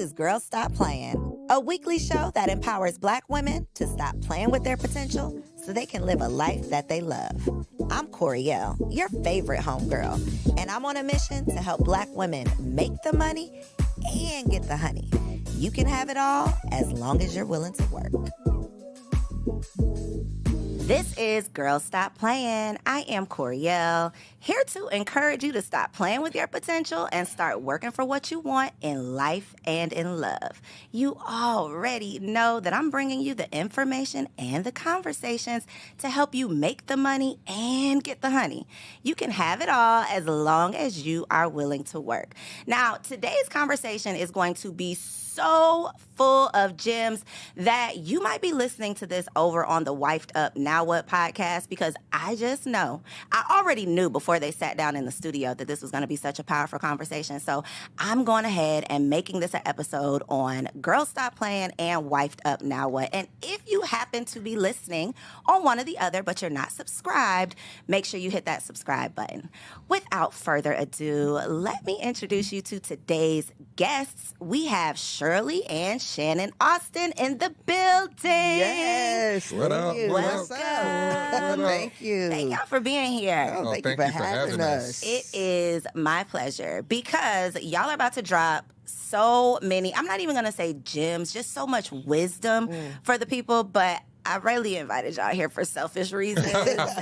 is Girls Stop Playin, a weekly show that empowers Black women to stop playing with their potential so they can live a life that they love. I'm Coriel, your favorite homegirl, and I'm on a mission to help Black women make the money and get the honey. You can have it all as long as you're willing to work. This is Girls Stop Playin. I am Coriel, here to encourage you to stop playing with your potential and start working for what you want in life and in love. You already know that I'm bringing you the information and the conversations to help you make the money and get the honey. You can have it all as long as you are willing to work. Now, today's conversation is going to be so full of gems that you might be listening to this over on the Wifed Up Now What podcast, because I just know, I already knew before they sat down in the studio that this was going to be such a powerful conversation. So I'm going ahead and making this an episode on Girls Stop Playin and Wifed Up Now What. And if you happen to be listening on one or the other, but you're not subscribed, make sure you hit that subscribe button. Without further ado, let me introduce you to today's guests. We have Shirley and Shannon Austin in the building. Yes. What up? What's up? Thank you. Thank y'all for being here. Oh, thank you for having us. It is my pleasure, because y'all are about to drop so many, I'm not even going to say gems, just so much wisdom for the people, but I really invited y'all here for selfish reasons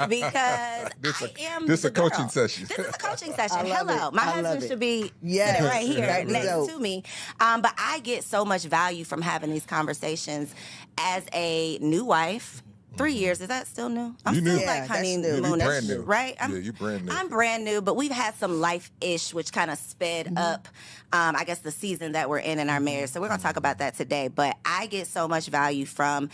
because this is a coaching session. This is a coaching session. Hello. My husband should be sitting right here next to me. But I get so much value from having these conversations as a new wife. 3 years, is that still new? I'm You still new. like honeymoonish, right? You brand new. I'm brand new, but we've had some life-ish, which kind of sped up, I guess, the season that we're in our marriage. So we're going to talk about that today. But I get so much value from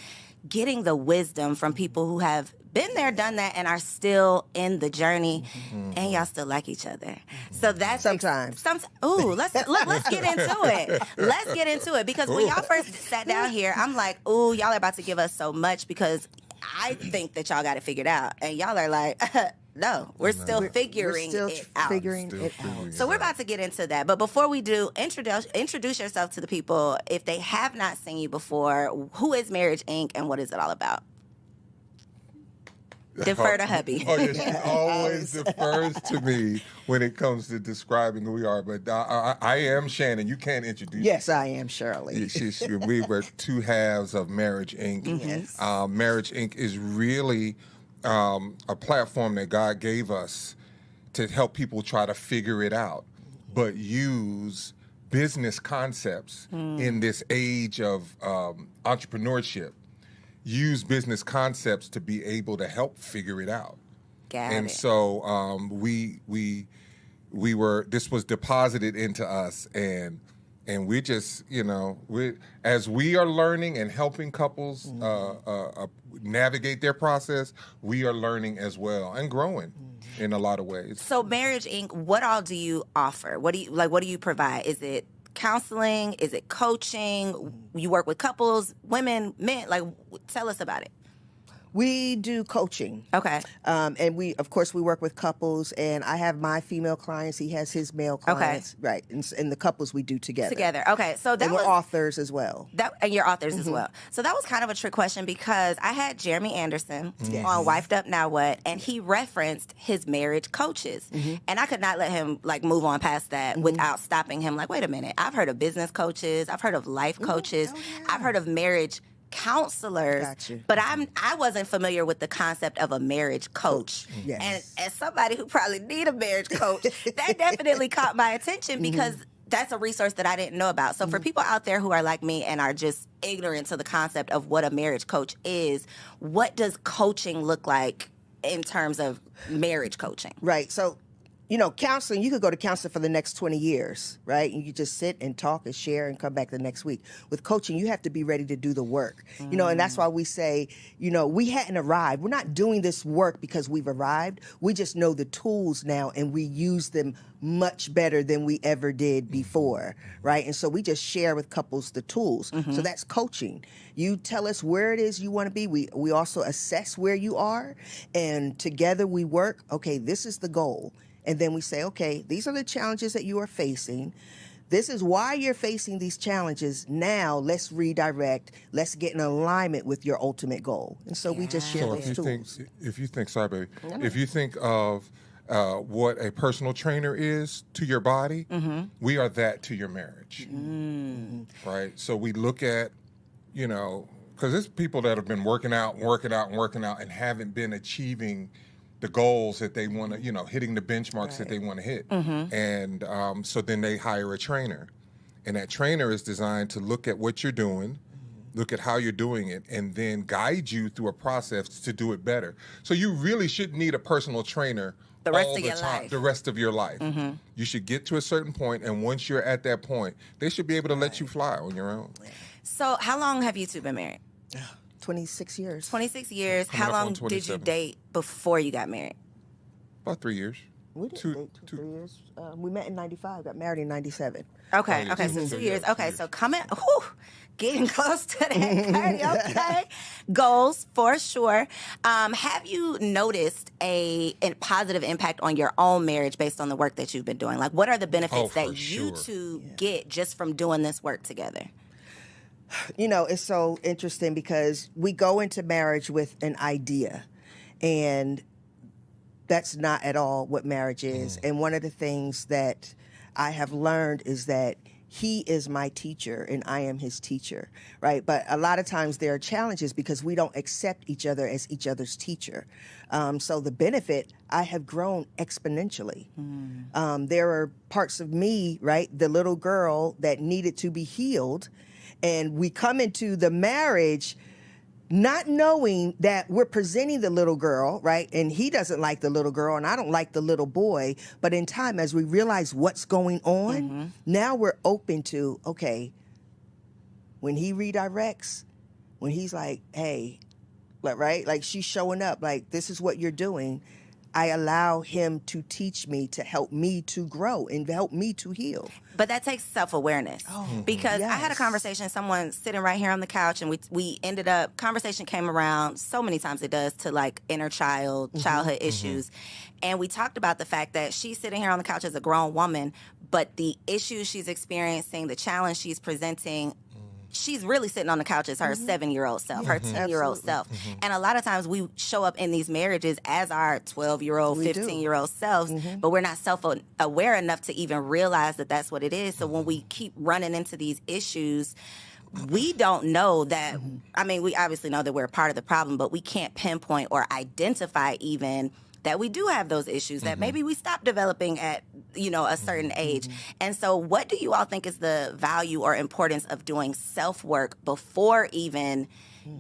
getting the wisdom from people who have been there, done that, and are still in the journey, and y'all still like each other. So that's sometimes. Let's get into it. Let's get into it, because when y'all first sat down here, I'm like, ooh, y'all are about to give us so much, because I think that y'all got it figured out, and y'all are like, no, we're still figuring it out. So we're about to get into that. But before we do, introduce yourself to the people. If they have not seen you before, who is Marriage Inc. and what is it all about? Defer to hubby. Oh, yeah, she always defers to me when it comes to describing who we are. But I am Shannon. You can't introduce Yes, I am Shirley. We were two halves of Marriage Inc. Yes. Marriage Inc. is really a platform that God gave us to help people try to figure it out, but use business concepts in this age of entrepreneurship. Use business concepts to be able to help figure it out. So this was deposited into us, and we just, as we are learning and helping couples navigate their process, we are learning as well and growing in a lot of ways. So Marriage Inc., what all do you offer? What do you provide? Is it counseling? Is it coaching? You work with couples, women, men? Tell us about it. We do coaching. Okay. And we work with couples, and I have my female clients. He has his male clients. Okay. Right. And the couples we do together. Okay. So that and we're authors as well. And you're authors as well. So that was kind of a trick question, because I had Jeremy Anderson on Wifed Up Now What, and he referenced his marriage coaches. And I could not let him move on past that without stopping him. Wait a minute. I've heard of business coaches. I've heard of life coaches. I've heard of marriage counselors, but I wasn't familiar with the concept of a marriage coach. Yes. And as somebody who probably need a marriage coach, that definitely caught my attention, because that's a resource that I didn't know about. So for people out there who are like me and are just ignorant to the concept of what a marriage coach is, what does coaching look like in terms of marriage coaching? Right. So counseling, you could go to counseling for the next 20 years, right? And you just sit and talk and share and come back the next week. With coaching, you have to be ready to do the work, and that's why we say, we hadn't arrived. We're not doing this work because we've arrived. We just know the tools now, and we use them much better than we ever did before, right? And so we just share with couples the tools. So that's coaching. You tell us where it is you want to be. We also assess where you are, and together we work. Okay, this is the goal. And then we say, okay, these are the challenges that you are facing. this is why you're facing these challenges. Now let's redirect. Let's get in alignment with your ultimate goal. And so we just share So those tools. if you think, sorry, baby, if you think of what a personal trainer is to your body, we are that to your marriage, right? So we look at, you know, because there's people that have been working out, and haven't been achieving the goals that they want to, you know, hitting the benchmarks that they want to hit. And so then they hire a trainer. And that trainer is designed to look at what you're doing, look at how you're doing it, and then guide you through a process to do it better. So you really shouldn't need a personal trainer The rest all of the your time, life. the rest of your life. You should get to a certain point, and once you're at that point, they should be able to let you fly on your own. So how long have you two been married? 26 years. 26 years. Coming How up on long did you 27. date before you got married? About 3 years. We didn't date 3 years. We met in 95, got married in 97. Okay, yeah, okay, so so yeah, 2 years. 2 Okay, years. so getting close to that 30, okay. Goals, for sure. Have you noticed a positive impact on your own marriage based on the work that you've been doing? Like, what are the benefits that for you sure. two get just from doing this work together? You know, it's so interesting because we go into marriage with an idea, and that's not at all what marriage is. And one of the things that I have learned is that he is my teacher and I am his teacher, right? But a lot of times there are challenges because we don't accept each other as each other's teacher. So the benefit, I have grown exponentially. There are parts of me, right, the little girl that needed to be healed, and we come into the marriage not knowing that we're presenting the little girl, right? And he doesn't like the little girl, and I don't like the little boy. But in time, as we realize what's going on, now we're open to, okay, when he redirects, when he's like, hey, right? Like, she's showing up, like, this is what you're doing. I allow him to teach me, to help me to grow and help me to heal. But that takes self-awareness. Because I had a yes. conversation, someone sitting right here on the couch, and we ended up, conversation came around, so many times it does, to like inner childhood issues. And we talked about the fact that she's sitting here on the couch as a grown woman, but the issues she's experiencing, the challenge she's presenting, she's really sitting on the couch as her 7-year-old self, her 10-year-old self. And a lot of times we show up in these marriages as our 12-year-old, 15-year-old selves, but we're not self-aware enough to even realize that that's what it is. So when we keep running into these issues, we don't know that, I mean, we obviously know that we're a part of the problem, but we can't pinpoint or identify even that we do have those issues, that maybe we stopped developing at, you know, a certain age. And so what do you all think is the value or importance of doing self-work before even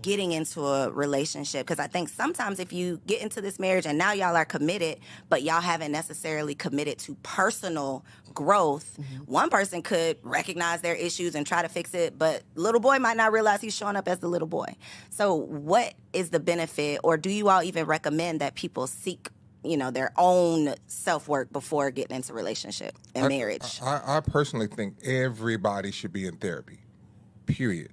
getting into a relationship? Because I think sometimes if you get into this marriage and now y'all are committed, but y'all haven't necessarily committed to personal growth, one person could recognize their issues and try to fix it, but little boy might not realize he's showing up as the little boy. So what is the benefit, or do you all even recommend that people seek, you know, their own self-work before getting into relationship and marriage? I personally think everybody should be in therapy, period.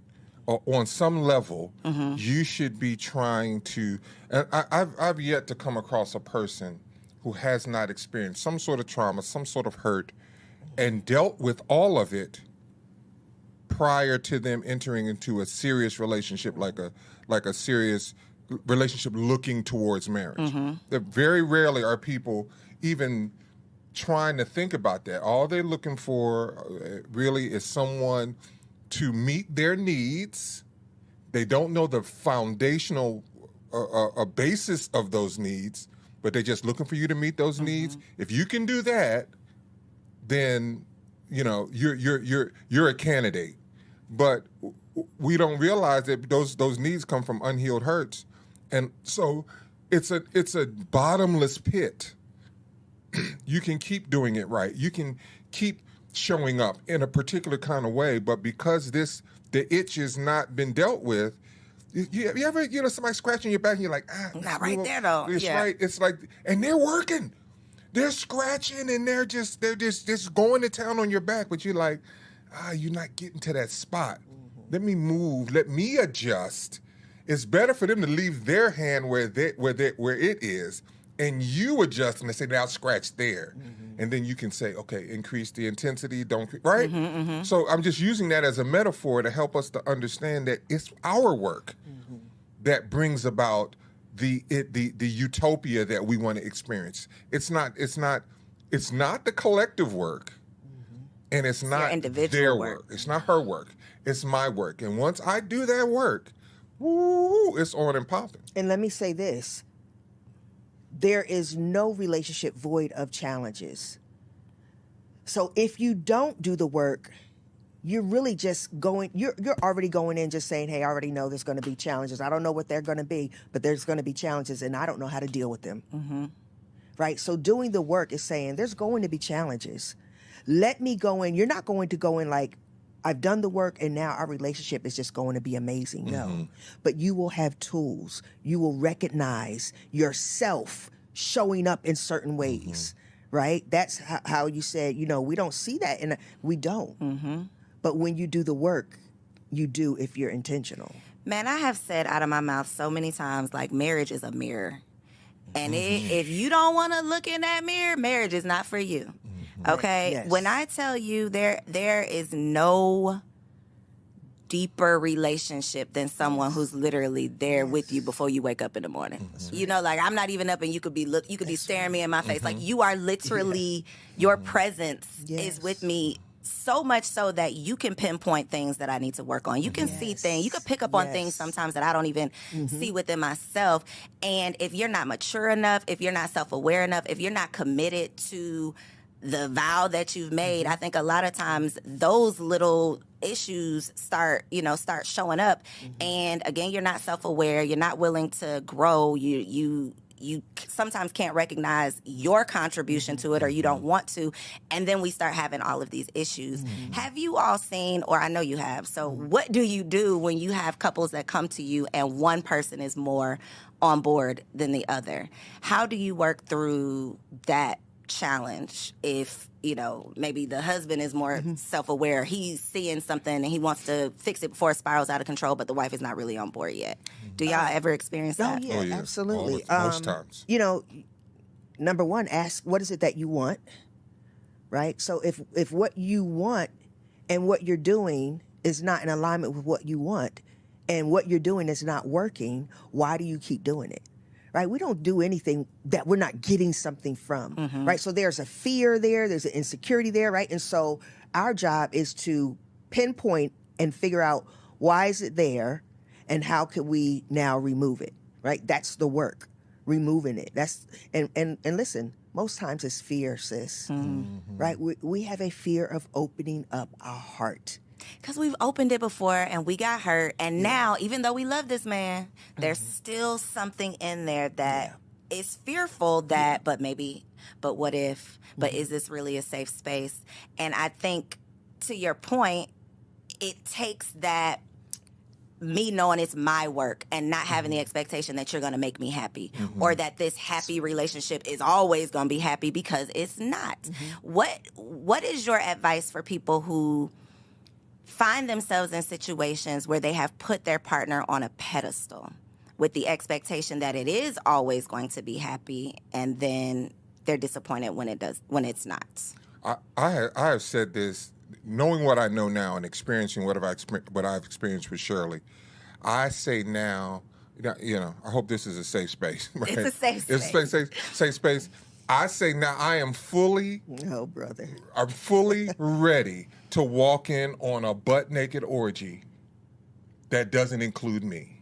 On some level, you should be trying to, and I've yet to come across a person who has not experienced some sort of trauma, some sort of hurt, and dealt with all of it prior to them entering into a serious relationship, like a serious relationship looking towards marriage. There very rarely are people even trying to think about that. All they're looking for really is someone to meet their needs. They don't know the foundational basis of those needs, but they're just looking for you to meet those needs. If you can do that, then you know you're a candidate. But we don't realize that those needs come from unhealed hurts, and so it's a bottomless pit. You can keep doing it right. You can keep showing up in a particular kind of way, but because the itch has not been dealt with, you ever, you know, somebody scratching your back and you're like, Not right there though. It's Yeah. right. It's like, and they're working, they're scratching, and they're just going to town on your back, but you're like, you're not getting to that spot. Let me move. Let me adjust. It's better for them to leave their hand where it is and you adjust and say, now scratch there. And then you can say, okay, increase the intensity, right? So I'm just using that as a metaphor to help us to understand that it's our work that brings about the utopia that we want to experience. It's not the collective work, and it's not their work. It's not her work. It's my work. And once I do that work, woo, it's on and popping. And let me say this. There is no relationship void of challenges. So if you don't do the work, you're really just you're already going in just saying, hey, I already know there's going to be challenges. I don't know what they're going to be, but there's going to be challenges and I don't know how to deal with them. Right? So doing the work is saying there's going to be challenges. Let me go in. You're not going to go in like, I've done the work and now our relationship is just going to be amazing. No. But you will have tools. You will recognize yourself showing up in certain ways, right? That's how you said, we don't see that, and we don't. But when you do the work, you do if you're intentional. Man, I have said out of my mouth so many times, like, marriage is a mirror. And if you don't want to look in that mirror, marriage is not for you. Okay? Yes. When I tell you there is no deeper relationship than someone who's literally there with you before you wake up in the morning. Like, I'm not even up and you could be staring me in my face. Like, you are literally, your presence is with me, so much so that you can pinpoint things that I need to work on. You can see things. You can pick up on things sometimes that I don't even see within myself. And if you're not mature enough, if you're not self-aware enough, if you're not committed to the vow that you've made, I think a lot of times those little issues start showing up. And again, you're not self-aware. You're not willing to grow. You sometimes can't recognize your contribution to it, or you don't want to. And then we start having all of these issues. Have you all seen, or I know you have, so what do you do when you have couples that come to you and one person is more on board than the other? How do you work through that challenge if maybe the husband is more self-aware, he's seeing something and he wants to fix it before it spirals out of control, but the wife is not really on board yet? Do y'all ever experience that? Oh yeah, absolutely. Most times. Number one, ask, what is it that you want? Right? So if what you want and what you're doing is not in alignment with what you want, and what you're doing is not working, why do you keep doing it? Right? We don't do anything that we're not getting something from, right? So there's a fear there, there's an insecurity there, right? And so our job is to pinpoint and figure out, why is it there and how can we now remove it, right? That's the work, removing it. That's and listen, most times it's fear, sis, right? We have a fear of opening up our heart. Because we've opened it before and we got hurt. And now, even though we love this man, there's still something in there that is fearful that, but what if, but is this really a safe space? And I think, to your point, it takes that me knowing it's my work and not having the expectation that you're going to make me happy or that this happy relationship is always going to be happy, because it's not. What is your advice for people who find themselves in situations where they have put their partner on a pedestal with the expectation that it is always going to be happy, and then they're disappointed when it's not? I have said this, knowing what I know now and experiencing what I've experienced with Shirley. I say now, I hope this is a safe space. Right? It's a safe space. It's a safe space. I say now I am fully, I'm fully ready to walk in on a butt-naked orgy that doesn't include me.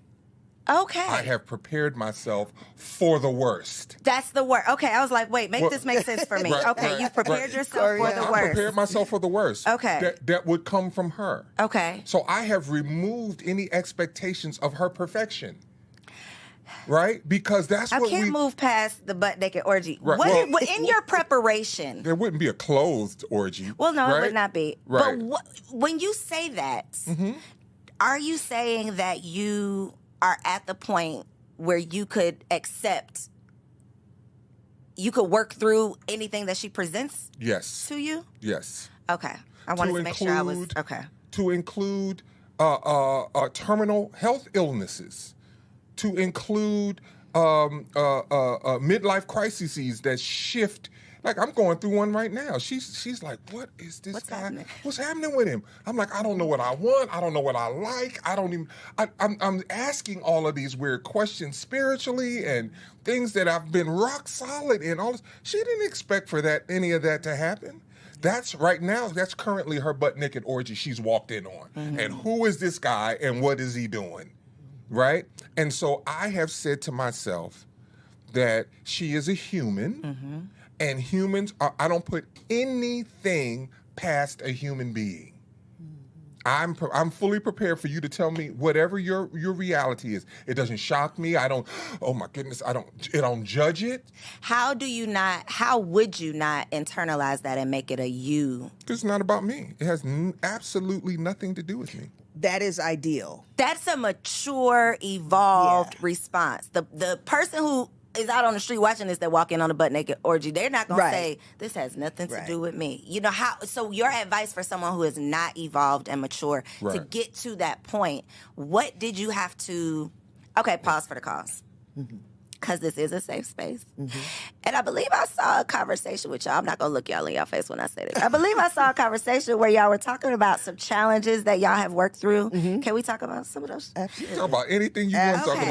Okay. I have prepared myself for the worst. That's the worst. Okay, I was like, wait, this make sense for me. You've prepared yourself for the worst. I prepared myself for the worst. Okay. That would come from her. Okay. So I have removed any expectations of her perfection. Right? Because that's what I can't move past the butt naked orgy. Right. What in your preparation? There wouldn't be a clothed orgy. Well, no, right? it would not be. Right. But when you say that, are you saying that you are at the point where you could work through anything that she presents to you? Yes. Okay. I wanted to make sure I was, okay. To include terminal health illnesses, to include midlife crises that shift. Like, I'm going through one right now. She's like, what is this guy? Happening? What's happening with him? I'm like, I don't know what I want. I don't know what I like. I'm asking all of these weird questions spiritually and things that I've been rock solid in. All this. She didn't expect for any of that to happen. That's currently her butt naked orgy she's walked in on. Mm-hmm. And who is this guy and what is he doing? Right? And so I have said to myself that she is a human. Mm-hmm. And humans, I don't put anything past a human being. I'm fully prepared for you to tell me whatever your reality is. It doesn't shock me. I don't, oh my goodness, I don't judge it. How would you not internalize that and make it a you? Because it's not about me. It has absolutely nothing to do with me. That is ideal. That's a mature, evolved response. The person who is out on the street watching this that walk in on a butt naked orgy, they're not going to say, this has nothing to do with me. You know how? So your advice for someone who is not evolved and mature to get to that point, what did you have to, okay, pause for the cause. Because this is a safe space. Mm-hmm. And I believe I saw a conversation with y'all. I'm not going to look y'all in your face when I say this. I believe I saw a conversation where y'all were talking about some challenges that y'all have worked through. Mm-hmm. Can we talk about some of those? Absolutely. Talk about anything you want to talk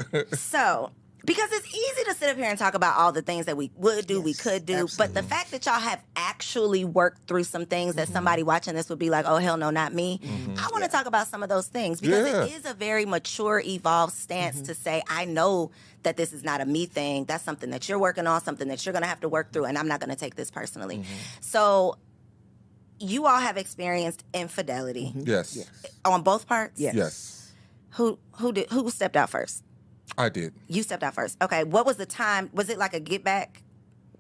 about. So, because it's easy to sit up here and talk about all the things that we would do, we could do, but the fact that y'all have actually worked through some things that somebody watching this would be like, oh, hell no, not me. Mm-hmm. I want to talk about some of those things because it is a very mature, evolved stance to say, I know that this is not a me thing. That's something that you're working on, something that you're going to have to work through, and I'm not going to take this personally. Mm-hmm. So you all have experienced infidelity. Mm-hmm. Yes. On both parts? Yes. Who stepped out first? I did. You stepped out first. Okay. What was the time? Was it like a get back?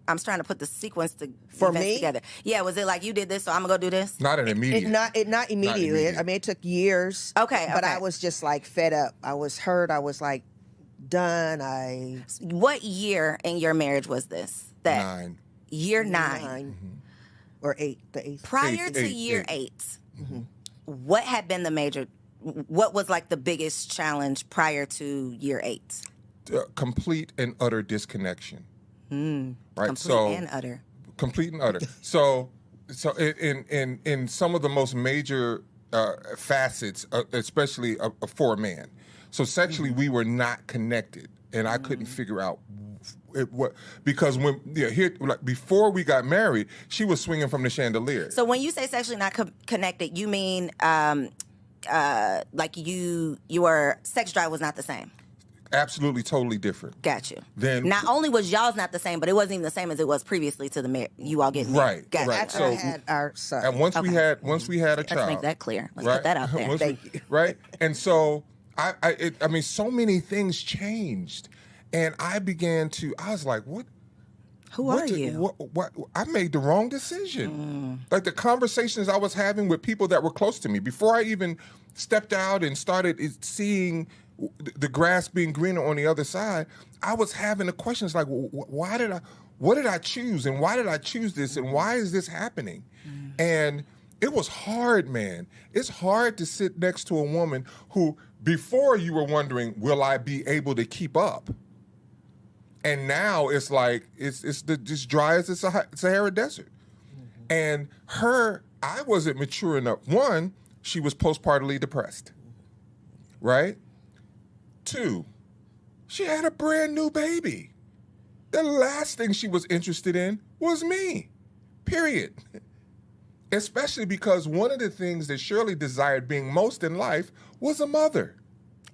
I'm trying to put the sequence together. Yeah. Was it like you did this, so I'm gonna go do this? Not an immediate. Not immediately. I mean, it took years. Okay. But I was just like fed up. I was hurt. I was like done. What year in your marriage was this? 9. Year 9. Mm-hmm. Or 8. The 8th. Prior to year 8. Mm-hmm. What had been the major? What was like the biggest challenge prior to year 8? Complete and utter disconnection. Right. Complete and utter. Complete and utter. So in some of the most major facets, especially for a man. So sexually, we were not connected, and I couldn't figure out because before we got married, she was swinging from the chandelier. So when you say sexually not connected, you mean like your sex drive was not the same? Absolutely, totally different. Got you. Then not only was y'all's not the same, but it wasn't even the same as it was previously to you all getting married. Right. Got right. After I had our son. And once we had a child. Let's make that clear. Let's put that out there. Thank you. Right. And so I mean, so many things changed, and I was like, what? Who are you? What? I made the wrong decision. Like the conversations I was having with people that were close to me before I even stepped out and started seeing the grass being greener on the other side, I was having the questions like, what did I choose? And why did I choose this? And why is this happening? And it was hard, man. It's hard to sit next to a woman who, before you were wondering, will I be able to keep up? And now it's like, it's just dry as the Sahara Desert. And I wasn't mature enough. 1, she was postpartally depressed, right? 2, she had a brand new baby. The last thing she was interested in was me, period. Especially because one of the things that Shirley desired being most in life was a mother.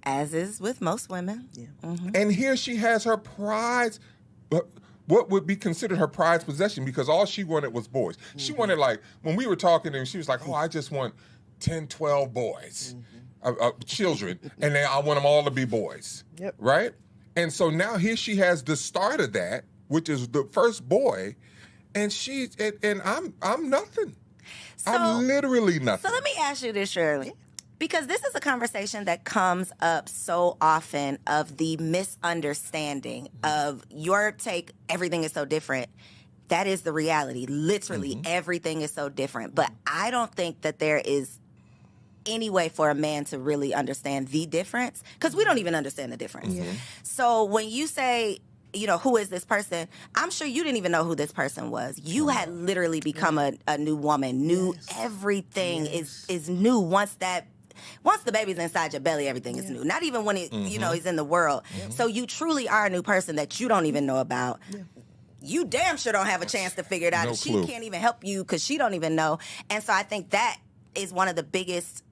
As is with most women. Yeah. Mm-hmm. And here she has her prize, what would be considered her prized possession, because all she wanted was boys. Mm-hmm. She wanted, like, when we were talking, and she was like, oh, I just want 10, 12 boys. Children, and then I want them all to be boys, right? And so now here she has the start of that, which is the first boy, and I'm nothing. I'm literally nothing. So let me ask you this, Shirley, because this is a conversation that comes up so often of the misunderstanding of your take, everything is so different. That is the reality. Literally, everything is so different. But I don't think that there is any way for a man to really understand the difference, because we don't even understand the difference. So when you say, you know, who is this person? I'm sure you didn't even know who this person was. You had literally become a new woman. New everything is new once the baby's inside your belly, everything is new. Not even when it, you know, he's in the world. So you truly are a new person that you don't even know about. You damn sure don't have a chance to figure it out. No And she clue. can't even help you because she don't even know. And so I think that is one of the biggest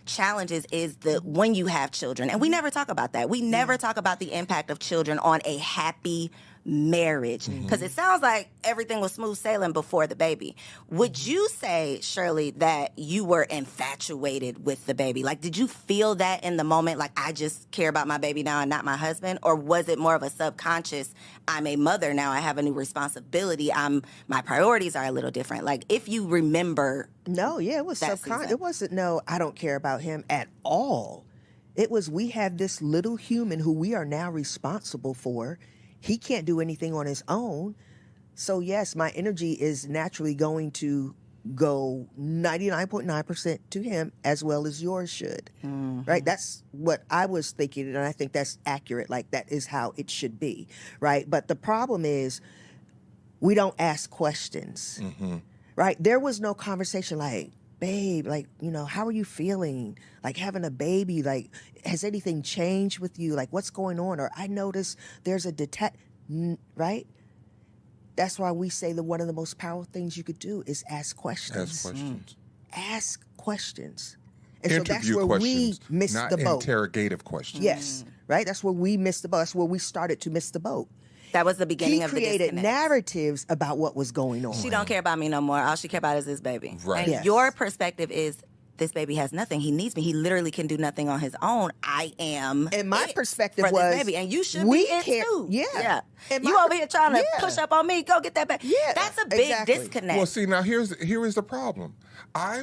challenges is when you have children. And we never talk about that. We never talk about the impact of children on a happy marriage, because it sounds like everything was smooth sailing before the baby. Would you say, Shirley, that you were infatuated with the baby? Like, did you feel that in the moment, like, I just care about my baby now and not my husband? Or was it more of a subconscious, I'm a mother now, I have a new responsibility, my priorities are a little different? Like, if you remember. No, it was that subconscious. season. It wasn't, no, I don't care about him at all. It was, we have this little human who we are now responsible for. He can't do anything on his own. So yes, my energy is naturally going to go 99.9% to him, as well as yours should. Right? That's what I was thinking, and I think that's accurate. Like, that is how it should be. Right? But the problem is, we don't ask questions. Right? There was no conversation like, babe, like, you know, how are you feeling? Like, having a baby, like, has anything changed with you? Like, what's going on? Or I noticed there's a right? That's why we say that one of the most powerful things you could do is ask questions. Ask questions. Ask questions. And Interview so that's where questions, we missed not the boat. interrogative questions. Yes, right? That's where we missed the boat. That's where we started to miss the boat. That was the beginning He of the created disconnect. narratives about what was going on. She don't care about me no more. All she care about is this baby. Right. And Yes. your perspective is, this baby has nothing. He needs me. He literally can do nothing on his own. I am. And my it perspective for was, this baby, and you should we be it care- too. yeah. And You my over here trying to yeah. push up on me. Go get that baby. Yeah, That's a big exactly. disconnect. Well, see, now here is the problem. I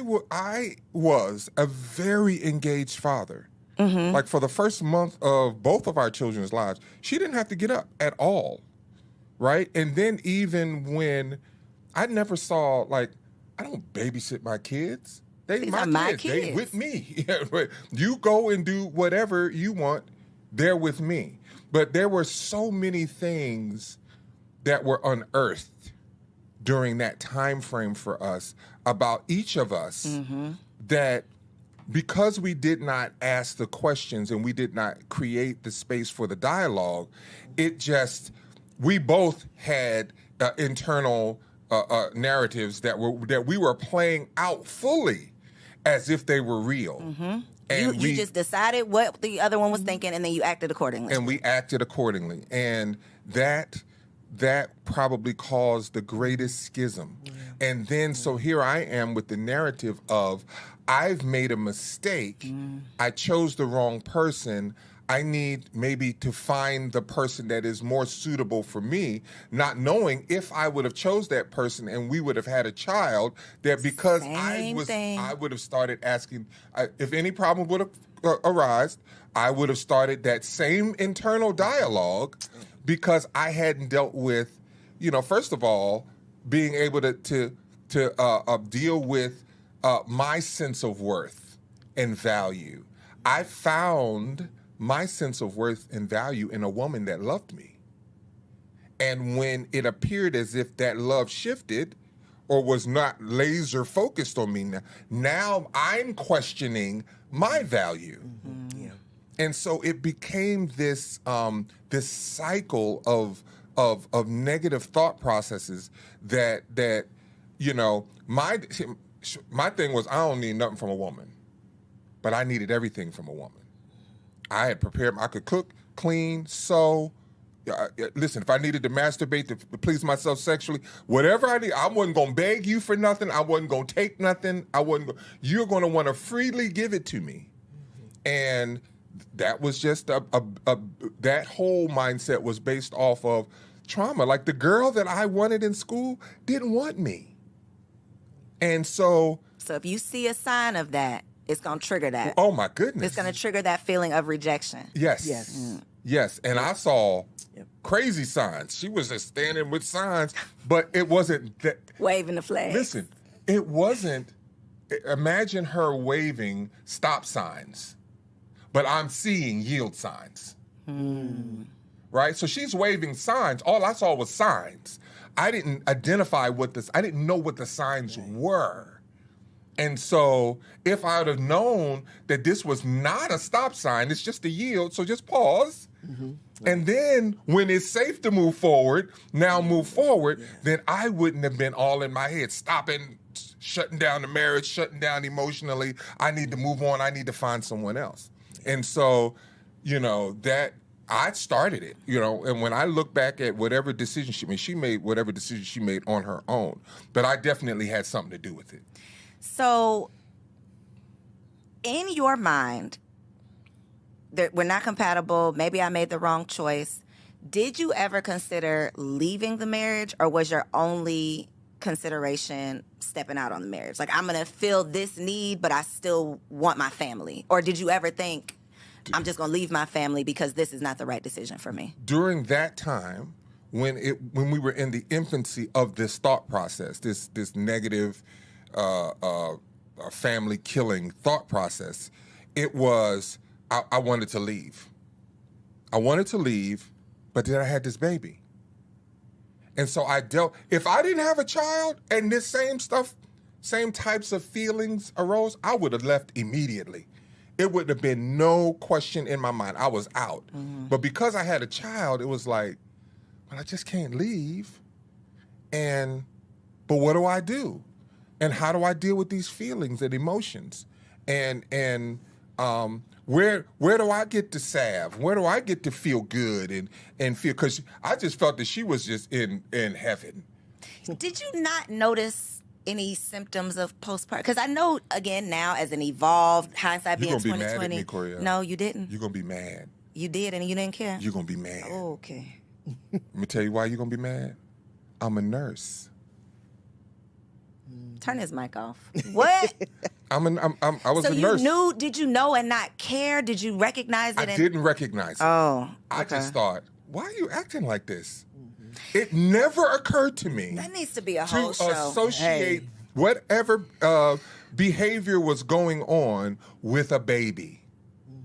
was a very engaged father. Like, for the first month of both of our children's lives, she didn't have to get up at all, right? And then even when I never saw, like, I don't babysit my kids. These are my They kids. with me. You go and do whatever you want. They're with me. But there were so many things that were unearthed during that time frame for us about each of us that, because we did not ask the questions and we did not create the space for the dialogue, we both had internal narratives that we were playing out fully as if they were real. And you just decided what the other one was thinking, and then you acted accordingly. And we acted accordingly. And that probably caused the greatest schism. And then, so here I am with the narrative of, I've made a mistake. I chose the wrong person. I need maybe to find the person that is more suitable for me, not knowing if I would have chose that person and we would have had a child, that because Same thing. I would have started asking, if any problem would have arisen, I would have started that same internal dialogue, because I hadn't dealt with, first of all, being able to deal with my sense of worth and value. I found my sense of worth and value in a woman that loved me. And when it appeared as if that love shifted or was not laser focused on me, now I'm questioning my value. And so it became this this cycle of negative thought processes that my thing was, I don't need nothing from a woman, but I needed everything from a woman. I had prepared. I could cook, clean, sew. Listen, if I needed to masturbate to please myself sexually, whatever I need, I wasn't going to beg you for nothing. I wasn't going to take nothing. You're going to want to freely give it to me. And that was just that whole mindset was based off of trauma. Like, the girl that I wanted in school didn't want me. And so if you see a sign of that, it's going to trigger that. Oh, my goodness. It's going to trigger that feeling of rejection. Yes. Yes. And I saw crazy signs. She was just standing with signs, but it wasn't that. Waving the flag. Listen, it wasn't imagine her waving stop signs, but I'm seeing yield signs. Right? So she's waving signs. All I saw was signs. I didn't identify I didn't know what the signs were. And so if I would have known that this was not a stop sign, it's just a yield, so just pause. And then when it's safe to move forward, move forward, then I wouldn't have been all in my head, stopping, shutting down the marriage, shutting down emotionally. I need to move on. I need to find someone else. And so, that I started it, and when I look back at whatever decision she made whatever decision she made on her own, but I definitely had something to do with it. So, in your mind, that we're not compatible, maybe I made the wrong choice. Did you ever consider leaving the marriage, or was your only consideration stepping out on the marriage? Like, I'm going to feel this need, but I still want my family. Or did you ever think, I'm just going to leave my family because this is not the right decision for me? During that time, when we were in the infancy of this thought process, this negative family killing thought process, it was, I wanted to leave. I wanted to leave, but then I had this baby. And so if I didn't have a child and this same types of feelings arose, I would have left immediately. It would have been no question in my mind. I was out. But because I had a child, it was like, well, I just can't leave. But what do I do? And how do I deal with these feelings and emotions? And where do I get to salve? Where do I get to feel good and feel? Because I just felt that she was just in heaven. Did you not notice any symptoms of postpartum? Because I know, again, now as an evolved hindsight being 2020. You're gonna be mad at me, Coriel. No, you didn't. You're gonna be mad. You did, and you didn't care. You're gonna be mad. Oh, okay. Let me tell you why you're gonna be mad. I'm a nurse. Turn his mic off. What? I was a nurse. So did you know and not care? Did you recognize it? I didn't recognize it. Oh, okay. I just thought, why are you acting like this? It never occurred to me. That needs to be a whole show. To associate whatever behavior was going on with a baby.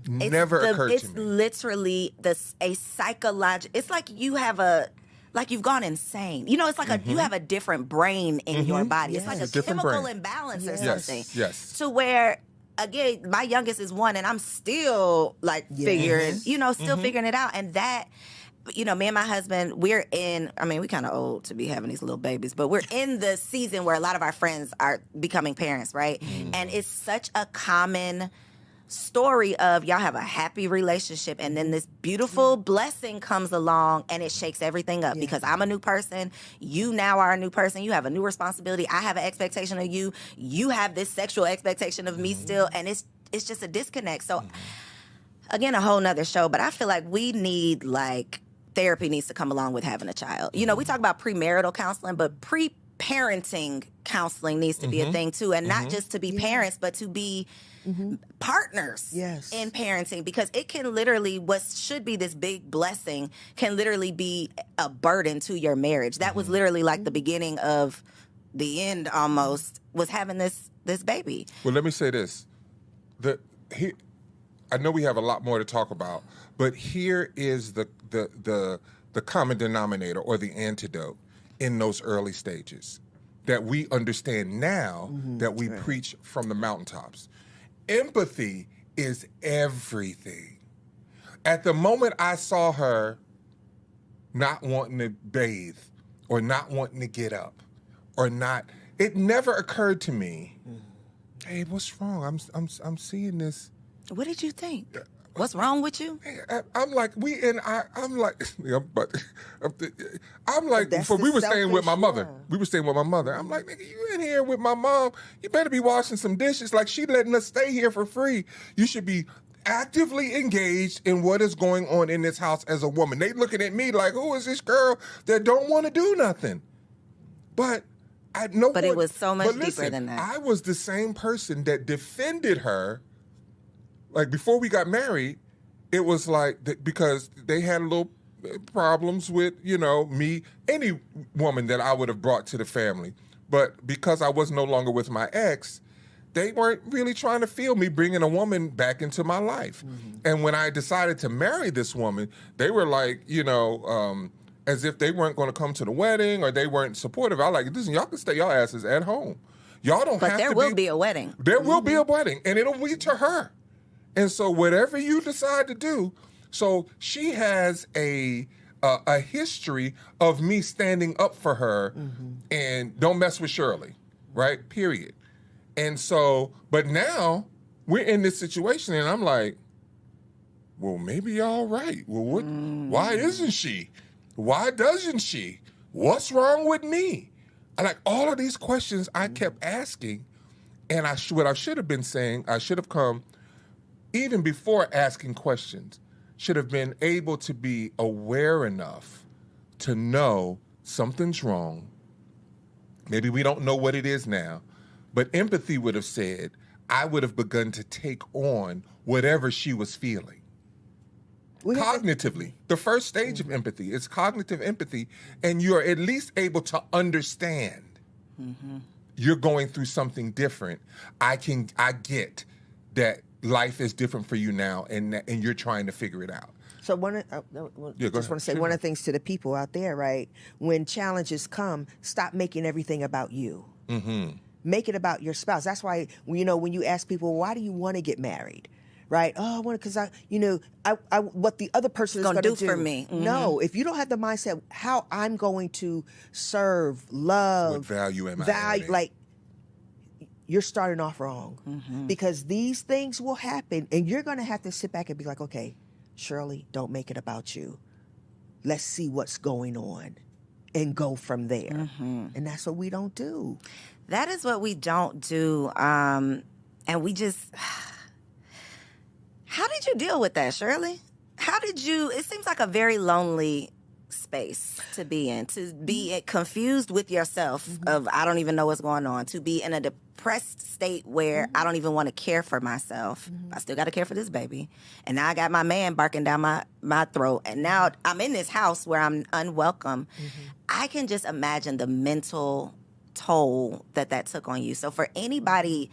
Never occurred to me. It's literally a psychological. It's like you have you've gone insane. It's like you have a different brain in your body. It's like a chemical imbalance or something. Yes. To where, again, my youngest is 1, and I'm still figuring, figuring it out. And that, me and my husband, we're we kind of old to be having these little babies, but we're in the season where a lot of our friends are becoming parents, right? And it's such a common story of y'all have a happy relationship, and then this beautiful blessing comes along and it shakes everything up because I'm a new person, you now are a new person, you have a new responsibility, I have an expectation of you, you have this sexual expectation of me still, and it's just a disconnect. So again, a whole nother show, but I feel like we need therapy needs to come along with having a child. We talk about premarital counseling, but pre-parenting counseling needs to be a thing too, and not just to be parents, but to be partners in parenting, because it can literally, what should be this big blessing can literally be a burden to your marriage. That was literally the beginning of the end almost, was having this baby. Well, let me say this. I know we have a lot more to talk about, but here is the common denominator or the antidote in those early stages that we understand now that we preach from the mountaintops. Empathy is everything. At the moment I saw her not wanting to bathe or not wanting to get up or not, it never occurred to me, hey, what's wrong? I'm seeing this. What did you think? What's wrong with you? I'm like, we were staying with my mother. We were staying with my mother. I'm like, nigga, you in here with my mom. You better be washing some dishes. Like, she letting us stay here for free. You should be actively engaged in what is going on in this house as a woman. They looking at me like, who is this girl that don't want to do nothing? But I know. But it was so much deeper than that. I was the same person that defended her. Like, before we got married, it was because they had little problems with, me, any woman that I would have brought to the family. But because I was no longer with my ex, they weren't really trying to feel me bringing a woman back into my life. And when I decided to marry this woman, they were like, as if they weren't going to come to the wedding or they weren't supportive. I like, listen, y'all can stay your asses at home. Y'all don't have to be. But there will be a wedding. There will be a wedding, and it'll be to her. And so whatever you decide to do, so she has a history of me standing up for her and don't mess with Shirley, right? Period. And so, but now we're in this situation, and I'm like, well, maybe y'all right. Well, what? Why isn't she? Why doesn't she? What's wrong with me? And like all of these questions I kept asking, and what I should have been saying, I should have come, even before asking questions, should have been able to be aware enough to know something's wrong. Maybe we don't know what it is now, but empathy would have said, I would have begun to take on whatever she was feeling. Cognitively, the first stage of empathy is cognitive empathy, and you're at least able to understand you're going through something different. I get that life is different for you now, and you're trying to figure it out. So one of want to say one of the things to the people out there, right? When challenges come, stop making everything about you. Make it about your spouse. That's why when you ask people, why do you want to get married? Right? Oh, I want to, because I what the other person is going to do for me. No, if you don't have the mindset, how I'm going to serve, love, what value am I adding? Like, you're starting off wrong, because these things will happen, and you're going to have to sit back and be like, okay, Shirley, don't make it about you. Let's see what's going on, and go from there. And that's what we don't do. That is what we don't do, and we just. How did you deal with that, Shirley? It seems like a very lonely space to be in, to be confused with yourself of I don't even know what's going on, to be in a depressed state where I don't even want to care for myself. I still got to care for this baby. And now I got my man barking down my throat. And now I'm in this house where I'm unwelcome. I can just imagine the mental toll that took on you. So for anybody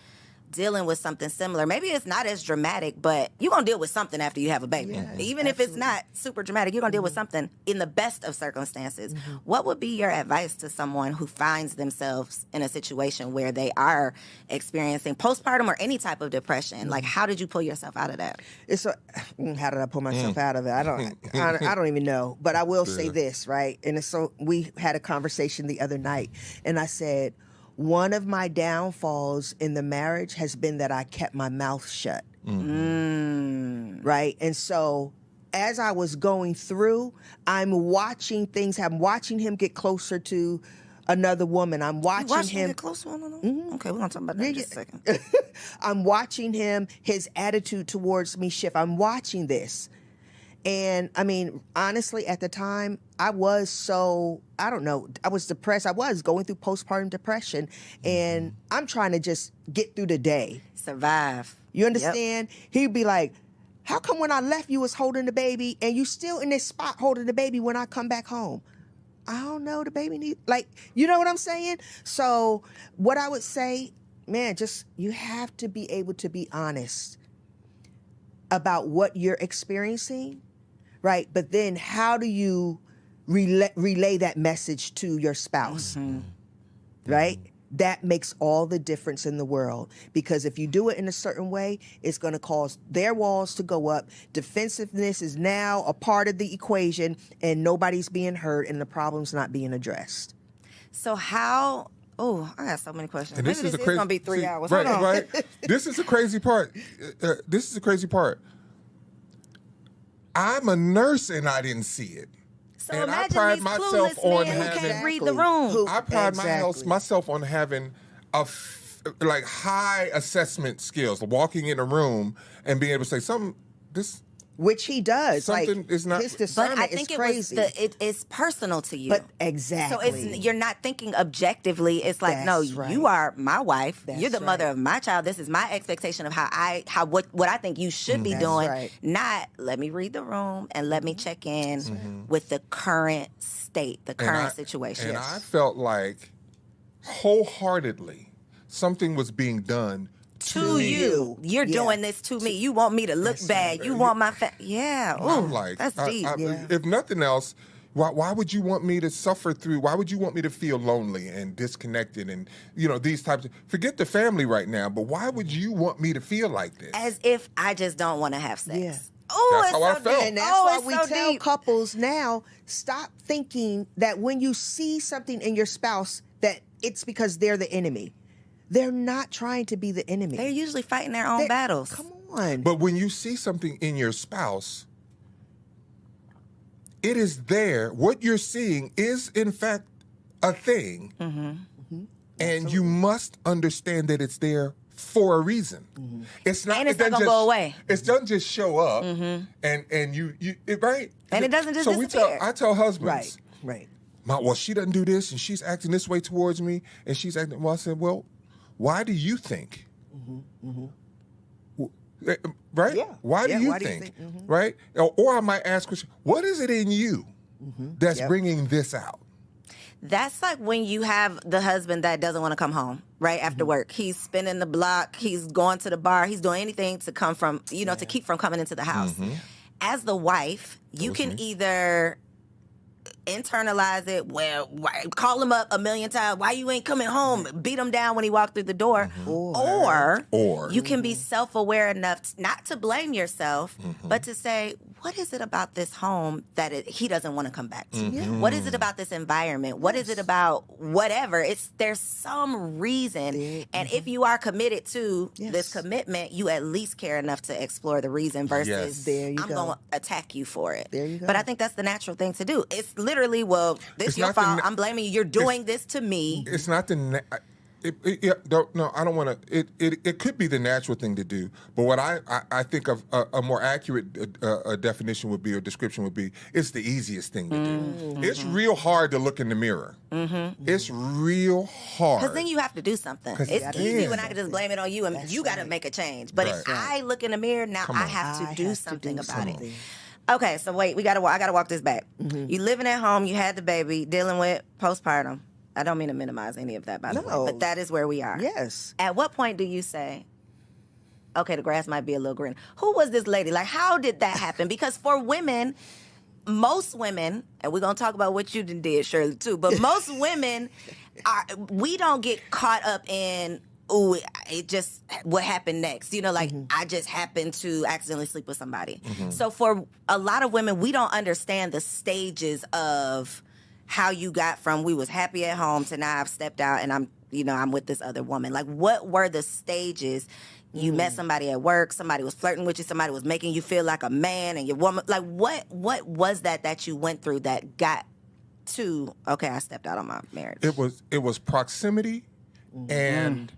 dealing with something similar, maybe it's not as dramatic, but you're going to deal with something after you have a baby. Even if it's not super dramatic, you're going to deal with something in the best of circumstances. What would be your advice to someone who finds themselves in a situation where they are experiencing postpartum or any type of depression? Like, how did you pull yourself out of that? How did I pull myself out of it? I don't even know. But I will say this, right? And so we had a conversation the other night, and I said, one of my downfalls in the marriage has been that I kept my mouth shut. Right? And so as I was going through, I'm watching things. I'm watching him get closer to another woman. I'm watching him get closer. Okay, we're going to talk about that in just a second. I'm watching him, his attitude towards me shift. I'm watching this. And I mean, honestly, at the time, I was I was depressed. I was going through postpartum depression, and I'm trying to just get through the day. Survive. You understand? He'd be like, how come when I left you was holding the baby and you still in this spot holding the baby when I come back home? I don't know, the baby needs, you know what I'm saying? So what I would say, man, you have to be able to be honest about what you're experiencing. Right, but then how do you relay that message to your spouse? Right? That makes all the difference in the world, because if you do it in a certain way, it's going to cause their walls to go up. Defensiveness is now a part of the equation, and nobody's being heard, and the problem's not being addressed. So how... Oh, I got so many questions. And Maybe this is going to be 3 hours. Right. This is the crazy part. I'm a nurse and I didn't see it. So and imagine I pride these myself clueless on men who having, can't read the room. I pride myself on having high assessment skills, walking in a room and being able to say which he does. Something is not. His discernment but I think is crazy. it's personal to you. But exactly. So you're not thinking objectively. It's like, That's no, right. you are my wife. That's You're the mother right. of my child. This is my expectation of what I think you should be That's doing. right. Not let me read the room and let me check in with the current state, the current situation. And I felt like wholeheartedly something was being done to you. You're doing this to me. You want me to look bad. You want my yeah. Ooh, I'm like, that's deep. If nothing else, why would you want me to suffer through? Why would you want me to feel lonely and disconnected and, these types of, forget the family right now, but why would you want me to feel like this? As if I just don't want to have sex. Yeah. Oh, That's it's how I so felt. deep. And that's why it's we so tell deep. couples now, stop thinking that when you see something in your spouse that it's because they're the enemy. They're not trying to be the enemy. They're usually fighting their own battles. Come on. But when you see something in your spouse, it is there. What you're seeing is, in fact, a thing. And you must understand that it's there for a reason. It's not. And it's not gonna go away. It doesn't just show up, and you right. And it doesn't just so disappear. I tell husbands, Right. well, she doesn't do this, and she's acting this way towards me, and she's acting. Well, I said, well, why do you think? Right? Yeah. Why do you think? Right? Or I might ask, what is it in you that's bringing this out? That's like when you have the husband that doesn't want to come home right after work. He's spinning the block. He's going to the bar. He's doing anything to come from, to keep from coming into the house. As the wife, you can either internalize it. Well, call him up a million times. Why you ain't coming home? Beat him down when he walked through the door. Or you can be self-aware enough not to blame yourself, but to say, what is it about this home that he doesn't want to come back to? What is it about this environment? What is it about whatever? There's some reason. And if you are committed to this commitment, you at least care enough to explore the reason versus I'm going to attack you for it. There you go. But I think that's the natural thing to do. It's literally, well, this is your fault. I'm blaming you. You're doing this to me. It's not the. No, I don't want to. It could be the natural thing to do, but what I think of a more accurate definition would be, or description would be, it's the easiest thing to do. It's real hard to look in the mirror. It's real hard. Because then you have to do something. It's easy when I can just blame it on you and you got to make a change. But if I look in the mirror, now I have to do something about it. Okay, so wait, I gotta walk this back. You living at home, you had the baby, dealing with postpartum. I don't mean to minimize any of that, by the way, but that is where we are. Yes. At what point do you say, okay, the grass might be a little green? Who was this lady? Like, how did that happen? Because for women, most women, and we're gonna talk about what you did, Shirley, too, but most women, we don't get caught up in, ooh, it just, what happened next? I just happened to accidentally sleep with somebody. So for a lot of women, we don't understand the stages of how you got from we was happy at home to now I've stepped out and I'm with this other woman. Like, what were the stages? You met somebody at work, somebody was flirting with you, somebody was making you feel like a man and your woman. Like, what was that you went through that got to, okay, I stepped out on my marriage? It was proximity and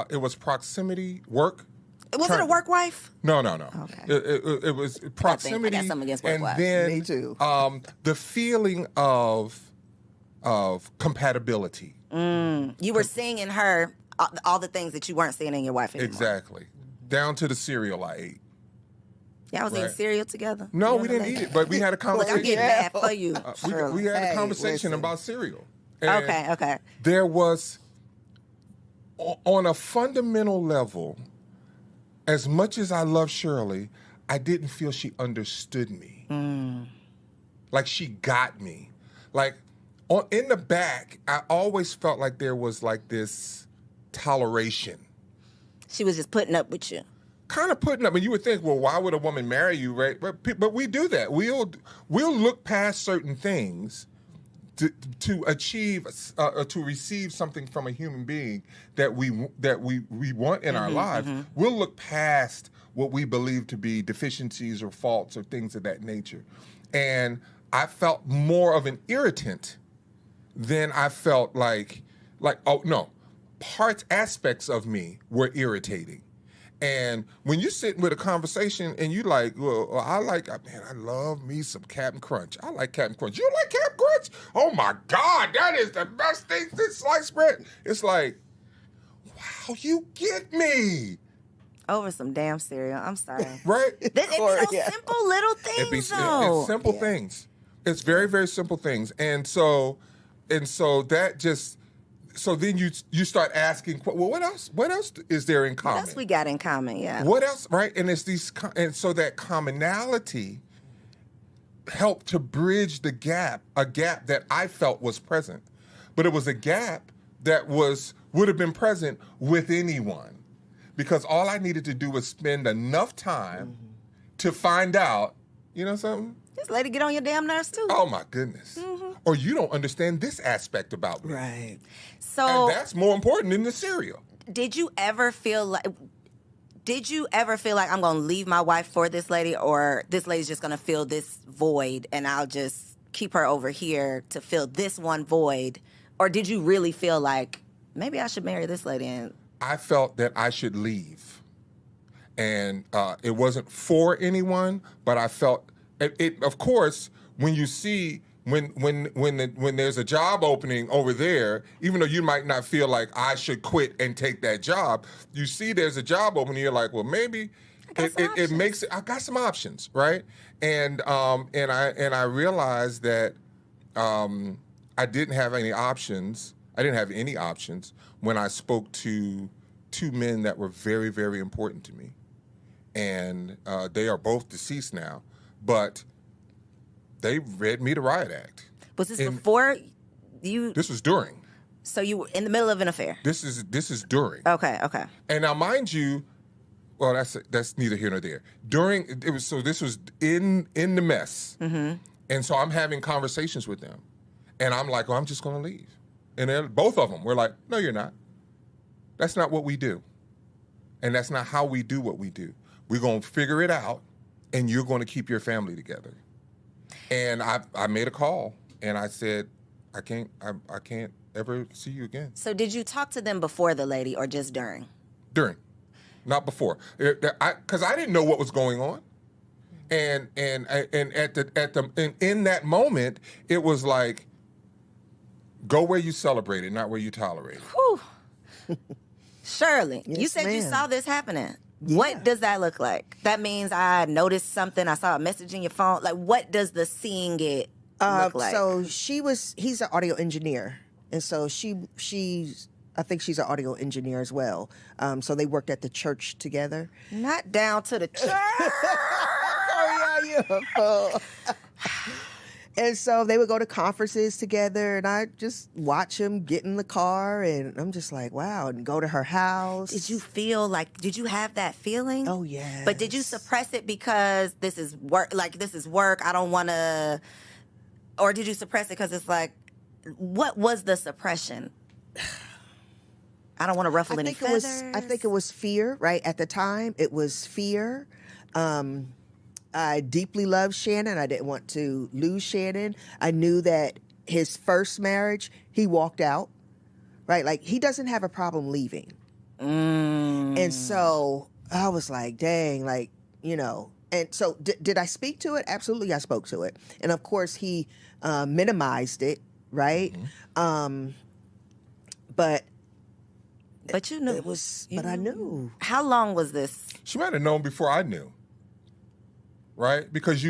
it was proximity, work. Was it a work wife? No. Okay. It was proximity. I got something against work and wives. then Me too. The feeling of compatibility. You were seeing in her all the things that you weren't seeing in your wife anymore. Exactly. Down to the cereal I ate. Y'all was eating cereal together? No, we didn't eat it, but we had a Look, conversation. I'm getting mad for you. We had a conversation about cereal. And Okay. There was, on a fundamental level, as much as I love Shirley, I didn't feel she understood me. Like she got me. Like in the back, I always felt like there was like this toleration. She was just putting up with you. Kind of putting up, and you would think, well, why would a woman marry you, right? But we do that. We'll look past certain things to achieve or to receive something from a human being that we want in our lives. We'll look past what we believe to be deficiencies or faults or things of that nature. And I felt more of an irritant than I felt like oh no, aspects of me were irritating. And when you're sitting with a conversation and you like, well, I love me some Captain Crunch. I like Captain Crunch. You like Captain Crunch? Oh my God, that is the best thing since sliced bread. It's like, wow, you get me. Over some damn cereal. I'm sorry. Right? It'd be those simple little things, though. It's simple things. It's very, very simple things. And so that just, so then you start asking, well, what else? What else is there in common? What else we got in common? Yeah. What else, right? And it's and so that commonality helped to bridge the gap, a gap that I felt was present, but it was a gap that would have been present with anyone, because all I needed to do was spend enough time to find out, you know something? This lady get on your damn nerves too. Oh my goodness. Or you don't understand this aspect about me. Right. So And that's more important than the cereal. did you ever feel like I'm going to leave my wife for this lady, or this lady's just going to fill this void and I'll just keep her over here to fill this one void? Or did you really feel like maybe I should marry this lady? And I felt that I should leave. And it wasn't for anyone, but I felt it of course, when you see when there's a job opening over there, even though you might not feel like I should quit and take that job, you see there's a job opening, you're like, well, maybe it makes it. I got some options, right? And I realized that I didn't have any options. I didn't have any options when I spoke to two men that were very, very important to me, and they are both deceased now, but they read me the riot act. was this before you? This was during. So you were in the middle of an affair. This is during. Okay. And now, mind you, well, that's neither here nor there. This was in the mess, and so I'm having conversations with them, and I'm like, I'm just going to leave, and both of them were like, no, you're not. That's not what we do, and that's not how we do what we do. We're going to figure it out, and you're going to keep your family together. And I made a call, and I said, I can't ever see you again. So did you talk to them before the lady or just during? During, not before, because I didn't know what was going on, and in that moment, it was like, go where you celebrate it, not where you tolerate it. Whew. Shirley, Yes, you said you ma'am. saw this happening. Yeah. What does that look like? That means I noticed something. I saw a message in your phone. Like, what does the seeing it look like? So he's an audio engineer. And so I think she's an audio engineer as well. So they worked at the church together. Not down to the church. Oh, yeah, you're a fool. And so they would go to conferences together, and I just watch them get in the car, and I'm just like, wow, and go to her house. Did you have that feeling? Oh, yes. But did you suppress it because this is work? Like, this is work. I don't want to. Or did you suppress it because it's like, what was the suppression? I don't want to ruffle any feathers. I think it was fear, right? At the time, it was fear. I deeply loved Shannon. I didn't want to lose Shannon. I knew that his first marriage, he walked out, right? Like, he doesn't have a problem leaving. And so I was like, dang, like, you know. And so did I speak to it? Absolutely, I spoke to it. And of course, he minimized it, right? But you knew. but I knew. How long was this? She might have known before I knew, right? Because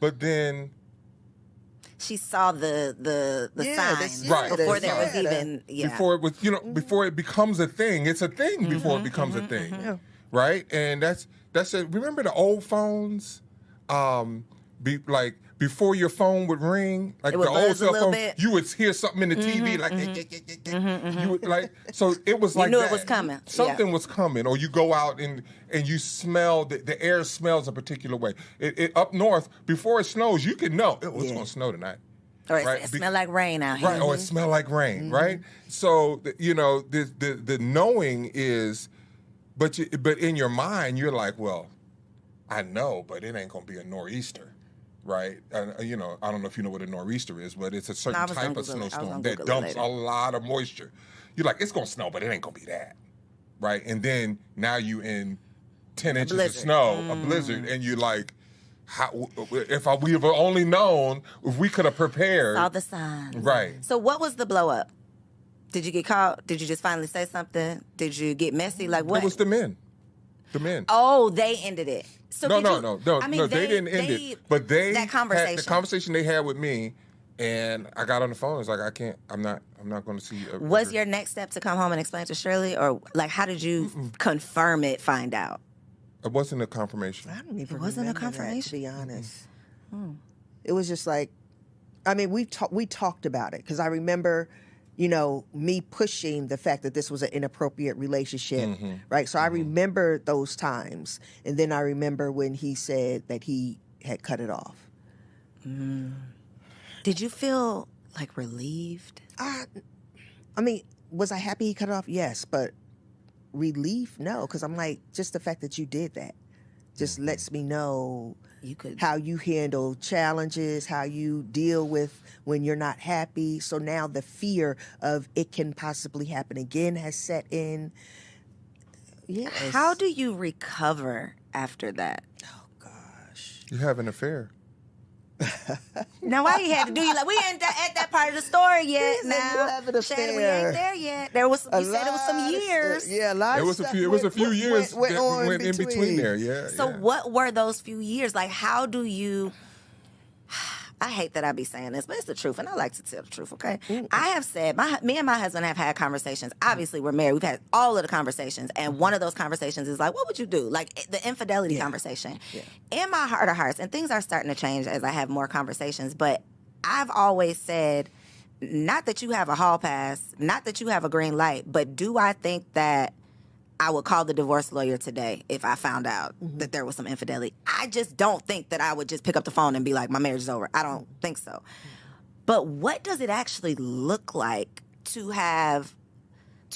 but then She saw the signs Right. before there was Yeah. even before it was, before it becomes a thing. It's a thing before it becomes a thing, right? And that's it. Remember the old phones? Before your phone would ring, like It would the old buzz a cell little phone, bit. you would hear something in the TV like, you would, like, so it was like knew that. it was coming. Something was coming, or you go out and you smell the air smells a particular way. It up north, before it snows, you can know it's going to snow tonight. Or it Right. smelled like rain out here. Right, or it smelled like rain, right? So, the knowing is, but in your mind, you're like, well, I know, but it ain't going to be a nor'easter, right? I don't know if you know what a nor'easter is, but it's a certain type of snowstorm that dumps a lot of moisture. You're like, it's going to snow, but it ain't going to be that, right? And then now you in 10 inches of snow, a blizzard, and you're like, we have only known, if we could have prepared. Saw the signs. Right. So what was the blow up? Did you get caught? Did you just finally say something? Did you get messy? Like what? It was the men. The men. Oh, they ended it. So No. They didn't end it. But that conversation. the conversation they had with me, And I got on the phone. It's like, I'm not going to see. Was your next step to come home and explain to Shirley, or like how did you confirm it? Find out. It wasn't a confirmation. I don't even It wasn't a remember that, confirmation? to be honest. It was just like, I mean, we talked about it because I remember, me pushing the fact that this was an inappropriate relationship, right? So I remember those times, and then I remember when he said that he had cut it off. Did you feel like relieved? I mean, was I happy he cut it off? Yes, but relief, no, because I'm like, just the fact that you did that just lets me know You could. how you handle challenges, how you deal with when you're not happy. So now the fear of it can possibly happen again has set in. Yes. How do you recover after that? Oh gosh. You have an affair. Now, why you had to do you like we ain't at that part of the story yet? He said Now, you have an Shannon, we affair. ain't there yet. You said it was some years. Yeah, a lot It of was a stuff few. It was a few years went that on went in between there. Yeah. So yeah. what were those few years like? How do you? I hate that I be saying this, but it's the truth, and I like to tell the truth. Okay, I have said me and my husband have had conversations. Obviously, we're married. We've had all of the conversations, and one of those conversations is like, "What would you do?" Like the infidelity conversation. Yeah. In my heart of hearts, and things are starting to change as I have more conversations. But I've always said, not that you have a hall pass, not that you have a green light, but do I think that I would call the divorce lawyer today if I found out that there was some infidelity? I just don't think that I would just pick up the phone and be like, my marriage is over. I don't think so. But what does it actually look like to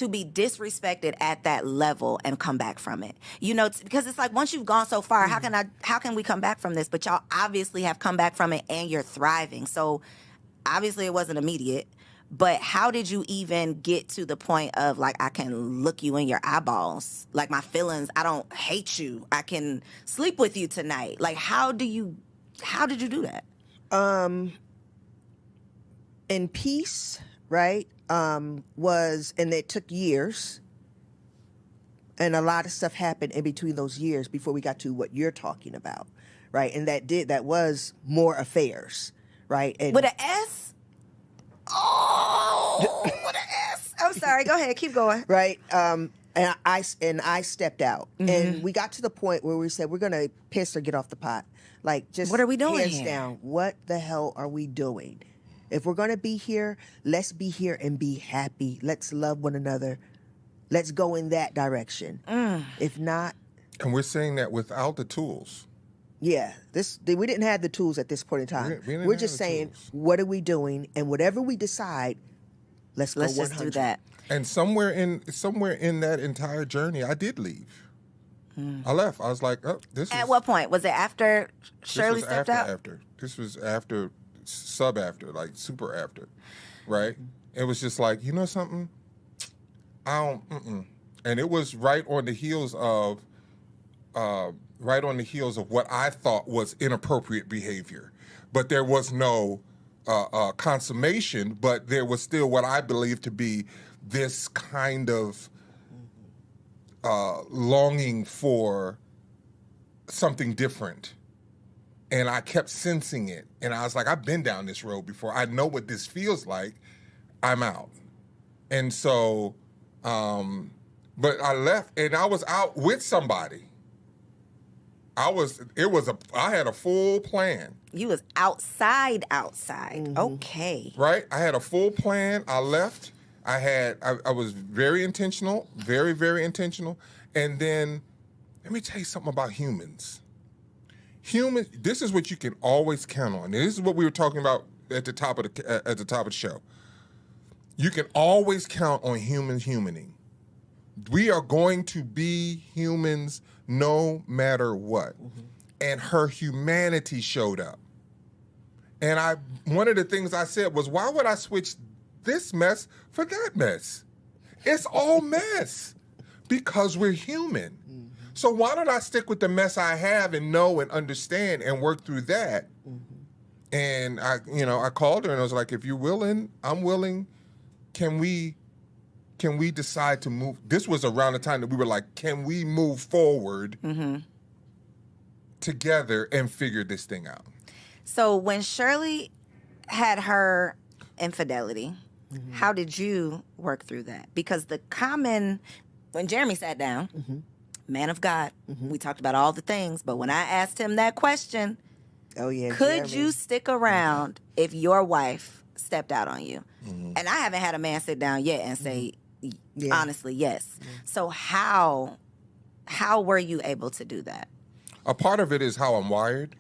be disrespected at that level and come back from it? Because it's like once you've gone so far, how can we come back from this? But y'all obviously have come back from it and you're thriving. So obviously it wasn't immediate. But how did you even get to the point of like, I can look you in your eyeballs, like my feelings, I don't hate you, I can sleep with you tonight? Like, how did you do that? In peace, right? And it took years. And a lot of stuff happened in between those years before we got to what you're talking about, right? And that was more affairs, right? And With an S? Oh, with an S. I'm sorry. Go ahead. Keep going. right? And I stepped out, and we got to the point where we said we're gonna piss or get off the pot. Like, just What are we doing hands here? down. What the hell are we doing? If we're gonna be here, let's be here and be happy. Let's love one another. Let's go in that direction. If not, And we're saying that without the tools. yeah, we didn't have the tools at this point in time. We didn't We're have just the saying, tools. what are we doing? And whatever we decide, let's go Let's 100. just do that. And somewhere in that entire journey, I did leave. I left. I was like, oh, this is... At what point? Was it after this Shirley was stepped after, out? After. This was after, sub-after, like super after, right? It was just like, you know something? And it was right on the heels of what I thought was inappropriate behavior. But there was no consummation, but there was still what I believed to be this kind of longing for something different. And I kept sensing it. And I was like, I've been down this road before. I know what this feels like. I'm out. And so, but I left, and I was out with somebody. I had a full plan. You was outside. Okay. Right? I had a full plan. I left. I was very intentional, very, very intentional. And then, let me tell you something about humans. This is what you can always count on. And this is what we were talking about at the top of the show. You can always count on humans humaning. We are going to be humans no matter what. And her humanity showed up. And one of the things I said was, why would I switch this mess for that mess? It's all mess because we're human. So why don't I stick with the mess I have and know and understand and work through that? And I called her and I was like, if you're willing, I'm willing. Can we decide to move? This was around the time that we were like, can we move forward together and figure this thing out? So when Shirley had her infidelity. How did you work through that? Because when Jeremy sat down, man of God, we talked about all the things, but when I asked him that question, Oh yeah. could Jeremy. you stick around if your wife stepped out on you? And I haven't had a man sit down yet and say, honestly, yes. So how were you able to do that? A part of it is how I'm wired,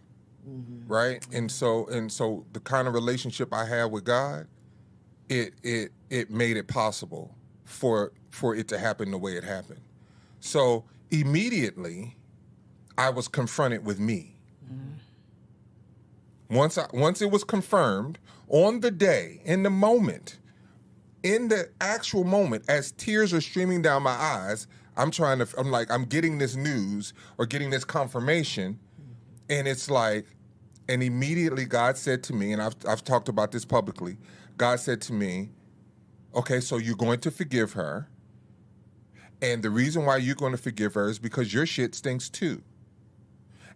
right? And so the kind of relationship I have with God, it made it possible for it to happen the way it happened. So immediately, I was confronted with me. Once it was confirmed on the day, in the moment, in the actual moment, as tears are streaming down my eyes, I'm getting this news or getting this confirmation, and it's like, and immediately God said to me, and I've talked about this publicly, God said to me, okay, so you're going to forgive her, and the reason why you're going to forgive her is because your shit stinks too.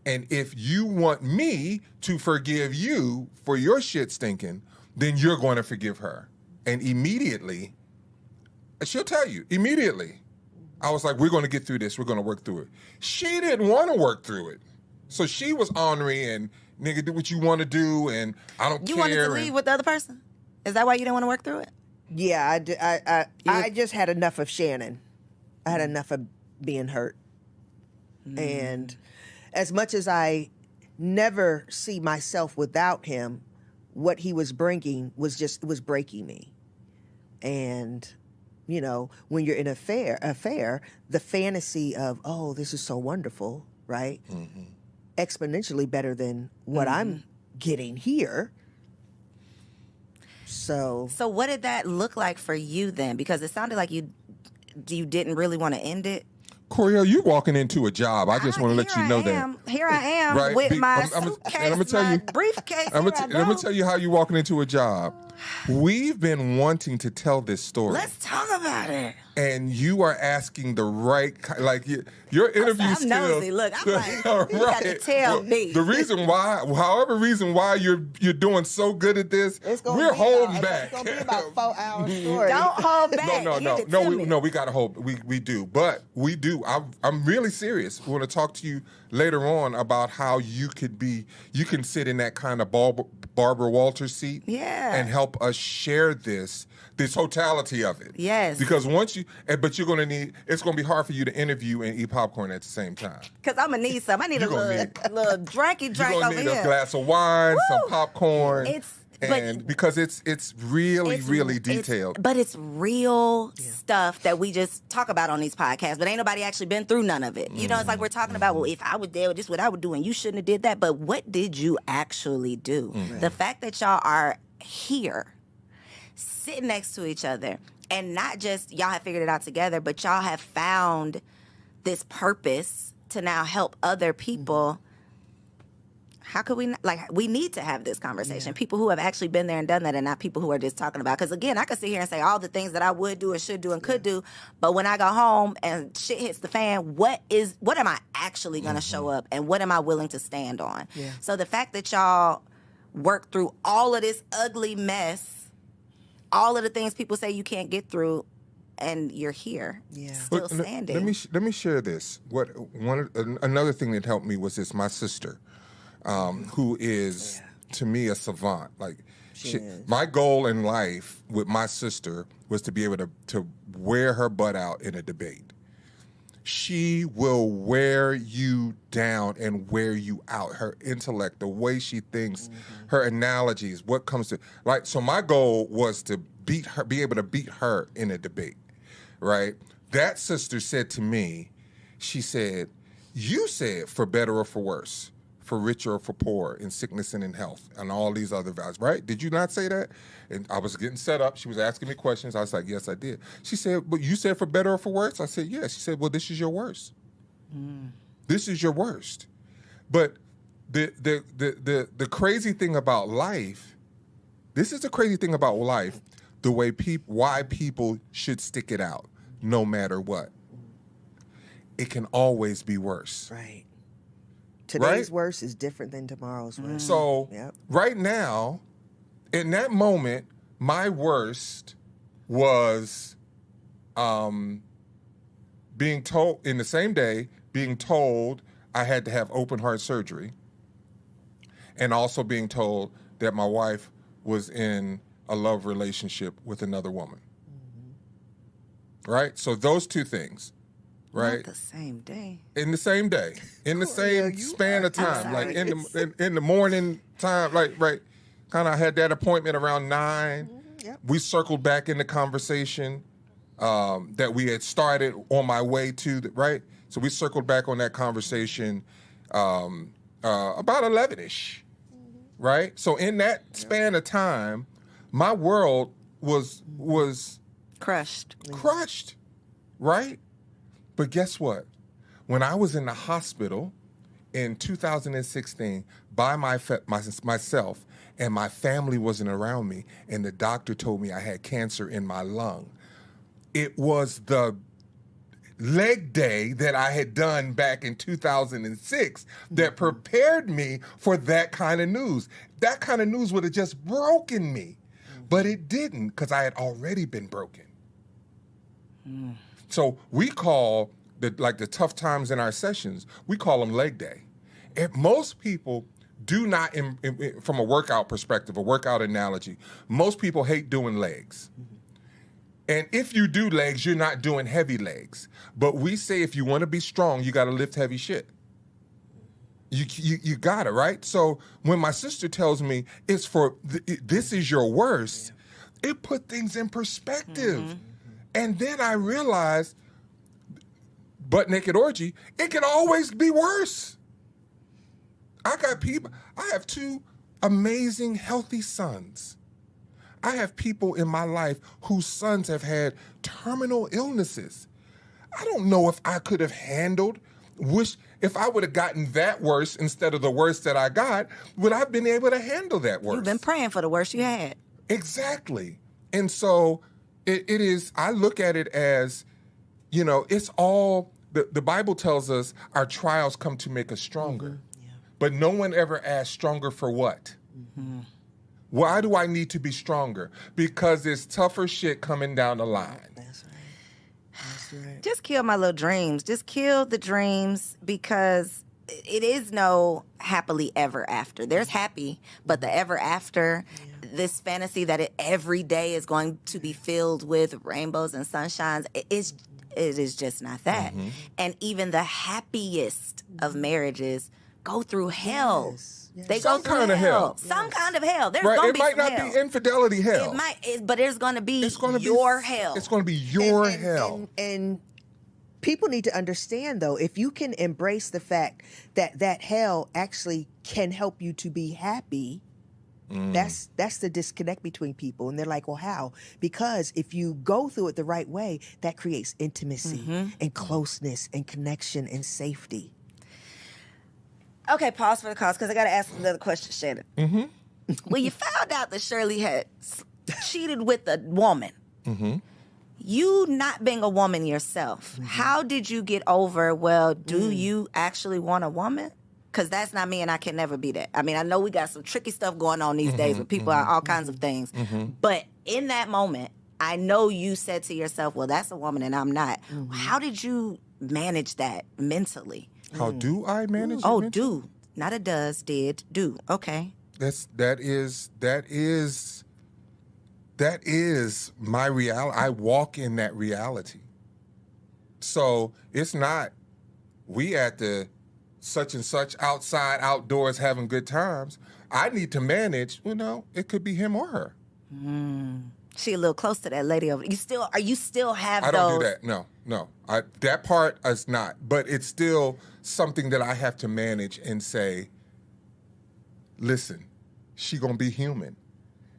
And if you want me to forgive you for your shit stinking, then you're going to forgive her. And immediately, she'll tell you, immediately, I was like, we're going to get through this. We're going to work through it. She didn't want to work through it. So she was ornery and, nigga, do what you want to do, and I don't care. You wanted to leave with the other person? Is that why you didn't want to work through it? Yeah, I just had enough of Shannon. I had enough of being hurt. And as much as I never see myself without him, what he was bringing was breaking me. And, you know, when you're in an affair, the fantasy of, oh, this is so wonderful, right? Exponentially better than what I'm getting here. So what did that look like for you then? Because it sounded like you didn't really want to end it. Coriel, you walking into a job. I just want to let you know that. Here I am Right? with my I'm suitcase, gonna tell my you- briefcase. I'm gonna tell you how you walking into a job. We've been wanting to tell this story. Let's talk about it. And you are asking the right, your interview I'm skills. nosy. Look, I'm like, you got to tell me. The reason why you're doing so good at this, we're holding back. It's gonna be about 4 hours story. Don't hold back. We gotta hold. We do, but we do. I'm really serious. We want to talk to you later on about how you can sit in that kind of Barbara Walters seat, and help us share this totality of it. Yes. Because but you're gonna need. It's gonna be hard for you to interview and eat popcorn at the same time. Because I'm gonna need some. I need a little drinky drink You're over gonna need here. a glass of wine, some popcorn. Because it's really detailed. But it's real stuff that we just talk about on these podcasts. But ain't nobody actually been through none of it. You know, it's like we're talking about, well, if I was there, this is what I would do, and you shouldn't have did that. But what did you actually do? The fact that y'all are here, sitting next to each other, and not just y'all have figured it out together, but y'all have found this purpose to now help other people. How could we not, we need to have this conversation. People who have actually been there and done that, and not people who are just talking about. Because again, I could sit here and say all the things that I would do and should do and could do, but when I go home and shit hits the fan, what am I actually going to show up, and what am I willing to stand on? So the fact that y'all work through all of this ugly mess, all of the things people say you can't get through, and you're here, still standing. Let me share this. Another thing that helped me was this. My sister, who is to me a savant. My goal in life with my sister was to be able to wear her butt out in a debate. She will wear you down and wear you out. Her intellect, the way she thinks, her analogies, what comes to so my goal was to be able to beat her in a debate, right? That sister said to me, she said, you said for better or for worse, for richer or for poor, in sickness and in health, and all these other values, right? Did you not say that? And I was getting set up. She was asking me questions. I was like, yes, I did. She said, but you said for better or for worse? I said, yes. She said, well, this is your worst. This is your worst. But the crazy thing about life, this is the crazy thing about life, the way why people should stick it out no matter what. It can always be worse. Right. Today's worse is different than tomorrow's worse. So right now, in that moment, my worst was being told, in the same day, being told I had to have open heart surgery, and also being told that my wife was in a love relationship with another woman. Right? So those two things, right? Not the same day. In the same day, in the same span of time, like in the morning time, like right, kind of had that appointment around 9. Yep. We circled back in the conversation that we had started on my way to, right? So we circled back on that conversation about 11-ish, right? So in that span of time, my world was Crushed. right? But guess what? When I was in the hospital in 2016 by myself, and my family wasn't around me, and the doctor told me I had cancer in my lung, it was the leg day that I had done back in 2006 that prepared me for that kind of news. That kind of news would have just broken me, but it didn't, because I had already been broken. So we call the tough times in our sessions, we call them leg day. If most people do not, from a workout perspective, a workout analogy, most people hate doing legs. And if you do legs, you're not doing heavy legs. But we say if you want to be strong, you got to lift heavy shit. You got it, right? So when my sister tells me it's for, this is your worst, it put things in perspective. And then I realized, butt naked orgy, it can always be worse. I have 2 amazing, healthy sons. I have people in my life whose sons have had terminal illnesses. I don't know if I could have handled, if I would have gotten that worse instead of the worst that I got, would I have been able to handle that worse? You've been praying for the worst you had. Exactly. And so it is, I look at it as, it's all, the Bible tells us our trials come to make us stronger. But no one ever asked stronger for what? Why do I need to be stronger? Because there's tougher shit coming down the line. That's right. Just kill my little dreams. Just kill the dreams, because it is no happily ever after. There's happy, but the ever after, this fantasy that every day is going to be filled with rainbows and sunshines, it is just not that. And even the happiest of marriages go through hell. They Some go through kind of hell. Some kind of hell. There's Right? gonna It be might some not hell. be infidelity hell. It might, but there's going to be It's your hell. It's going to be your And- hell. And people need to understand, though, if you can embrace the fact that hell actually can help you to be happy, that's the disconnect between people. And they're like, well, how? Because if you go through it the right way, that creates intimacy and closeness and connection and safety. Okay, pause for the cause, because I got to ask another question, Shannon. When you found out that Shirley had cheated with a woman, you not being a woman yourself, how did you get over, do you actually want a woman? Because that's not me, and I can never be that. I mean, I know we got some tricky stuff going on these days with people all kinds of things. But in that moment, I know you said to yourself, well, that's a woman and I'm not. How did you manage that mentally? How do I manage it? Oh, mentally? do. Not a does, did, do. Okay. That is my reality. I walk in that reality. So it's not we at the such and such outside, outdoors having good times. I need to manage, it could be him or her. She a little close to that lady over. You still have I those? don't do that. No. That part is not. But it's still something that I have to manage and say, listen, she gonna be human,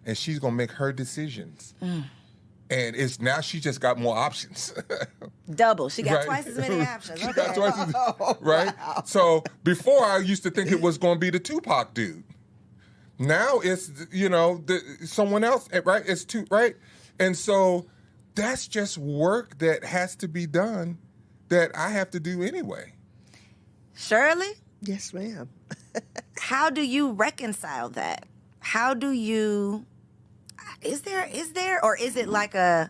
and she's gonna make her decisions. And now she just got more options. Double. She got Right. twice as many options. She Okay. got twice as, right? Wow. So before I used to think it was going to be the Tupac dude. Now it's someone else, right? It's two, right? And so that's just work that has to be done that I have to do anyway. Shirley, Yes, ma'am. how do you reconcile that? How do you Is there, or is it like a,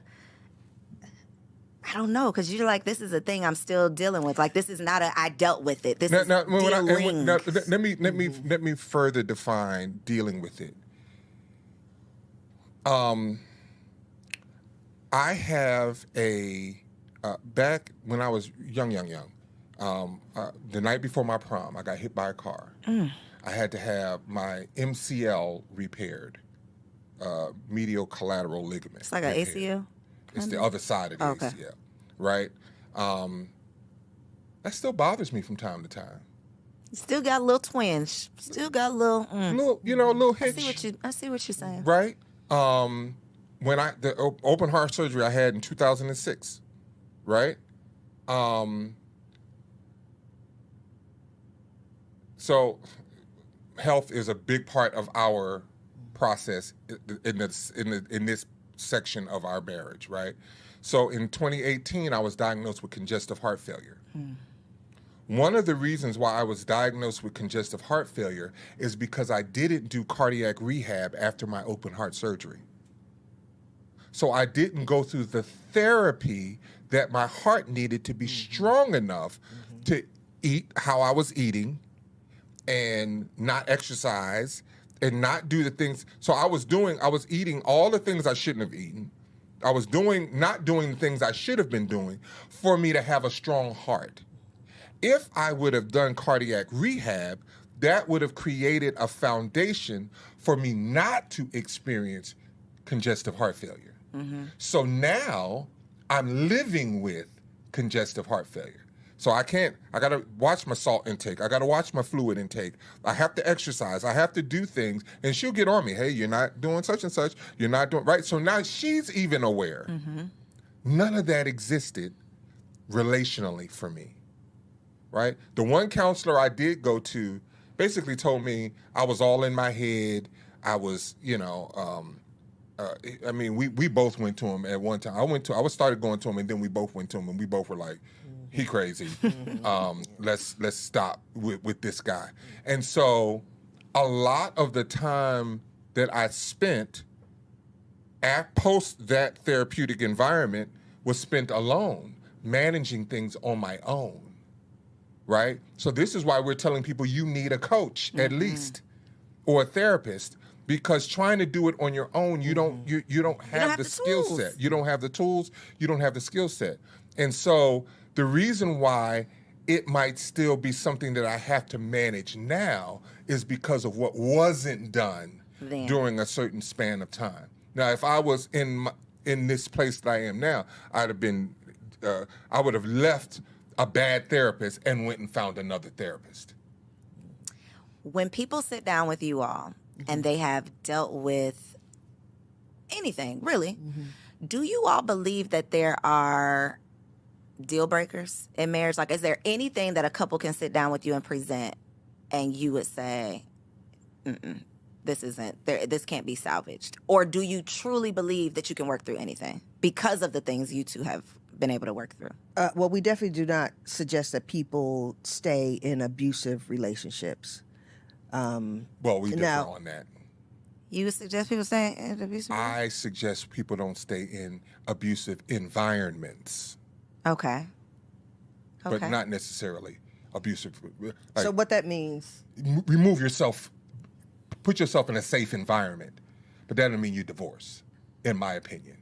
I don't know, because you're like, this is a thing I'm still dealing with. Like, this is not a, I dealt with it. This is dealing. Let me further define dealing with it. I have back when I was young, the night before my prom, I got hit by a car. I had to have my MCL repaired, medial collateral ligament. It's like an ACL? It's the other side of the ACL, right? That still bothers me from time to time. Still got a little twinge. Still got a little, little hitch. I see what you're saying. Right? When the open heart surgery I had in 2006, right? So health is a big part of our process in this section of our marriage, right? So in 2018, I was diagnosed with congestive heart failure. One of the reasons why I was diagnosed with congestive heart failure is because I didn't do cardiac rehab after my open heart surgery. So I didn't go through the therapy that my heart needed to be strong enough to eat how I was eating and not exercise and not do the things. So I was eating all the things I shouldn't have eaten. I was not doing the things I should have been doing for me to have a strong heart. If I would have done cardiac rehab, that would have created a foundation for me not to experience congestive heart failure. So now I'm living with congestive heart failure. So I got to watch my salt intake. I got to watch my fluid intake. I have to exercise. I have to do things. And she'll get on me. Hey, you're not doing such and such. You're not doing, right? So now she's even aware. None of that existed relationally for me, right? The one counselor I did go to basically told me I was all in my head. I was, we both went to him at one time. I started going to him, and then we both went to him, and we both were like, he crazy. Let's stop with this guy. And so a lot of the time that I spent post that therapeutic environment was spent alone, managing things on my own, right? So this is why we're telling people you need a coach at least, or a therapist. Because trying to do it on your own, you don't have the skill set. You don't have the tools. You don't have the skill set. And so the reason why it might still be something that I have to manage now is because of what wasn't done during a certain span of time. Now, if I was in this place that I am now, I would have left a bad therapist and went and found another therapist. When people sit down with you all, and they have dealt with anything, really, do you all believe that there are deal breakers in marriage? Like, is there anything that a couple can sit down with you and present, and you would say, this can't be salvaged? Or do you truly believe that you can work through anything because of the things you two have been able to work through? Well, we definitely do not suggest that people stay in abusive relationships. Well, we differ on that. You would suggest people stay in abusive? I suggest people don't stay in abusive environments. Okay. But not necessarily abusive. Like, so what that means? Remove yourself, put yourself in a safe environment. But that doesn't mean you divorce, in my opinion.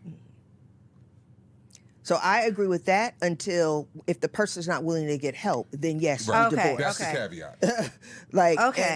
So I agree with that until if the person's not willing to get help, then yes, you divorce. That's the caveat.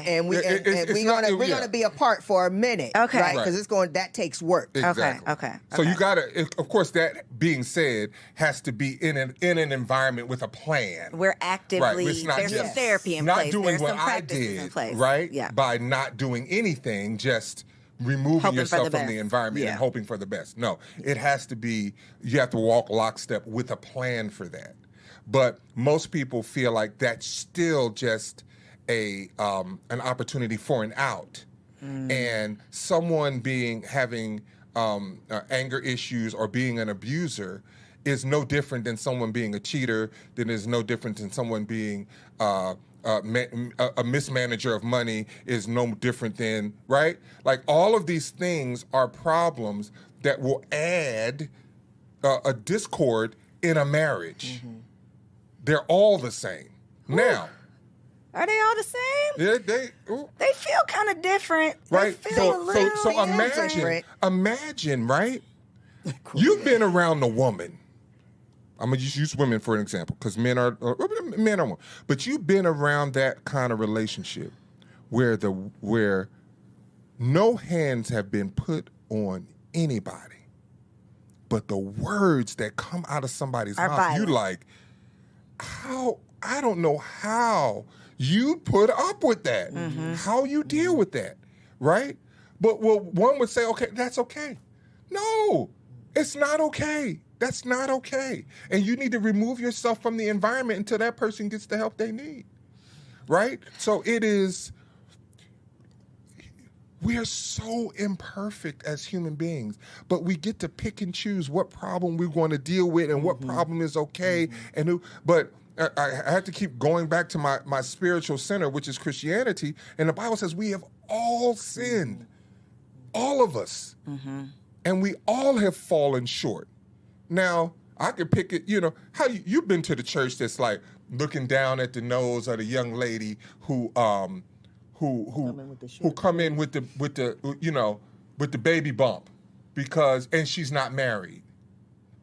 And we're gonna be apart for a minute, right? Because that takes work. Exactly. Okay. So you gotta, of course, that being said, has to be in an environment with a plan. We're actively there's some therapy in place. Not doing there's what some I practices did, in place. right? Yeah. By not doing anything, just removing yourself from the environment and hoping for the best. No, it has to be, you have to walk lockstep with a plan for that. But most people feel like that's still just an opportunity for an out. And someone having anger issues or being an abuser is no different than someone being a cheater, than is no different than someone being a mismanager of money is no different than, right? Like all of these things are problems that will add a discord in a marriage. They're all the same. Now, are they all the same? yeah, They feel kind of different. right. They feel a little Imagine, right? You've been around a woman. I'm gonna just use women for an example, because men are women. But you've been around that kind of relationship where no hands have been put on anybody, but the words that come out of somebody's mouth, violent. you like, how? I don't know how you put up with that. How you deal with that, right? But one would say, okay, that's okay. No, it's not okay. That's not okay. And you need to remove yourself from the environment until that person gets the help they need, right? So we are so imperfect as human beings, but we get to pick and choose what problem we want to deal with and what problem is okay. But I have to keep going back to my spiritual center, which is Christianity. And the Bible says we have all sinned, all of us. And we all have fallen short. Now, I could pick it, how you've been to the church that's like looking down at the nose of the young lady who come in with the baby bump and she's not married.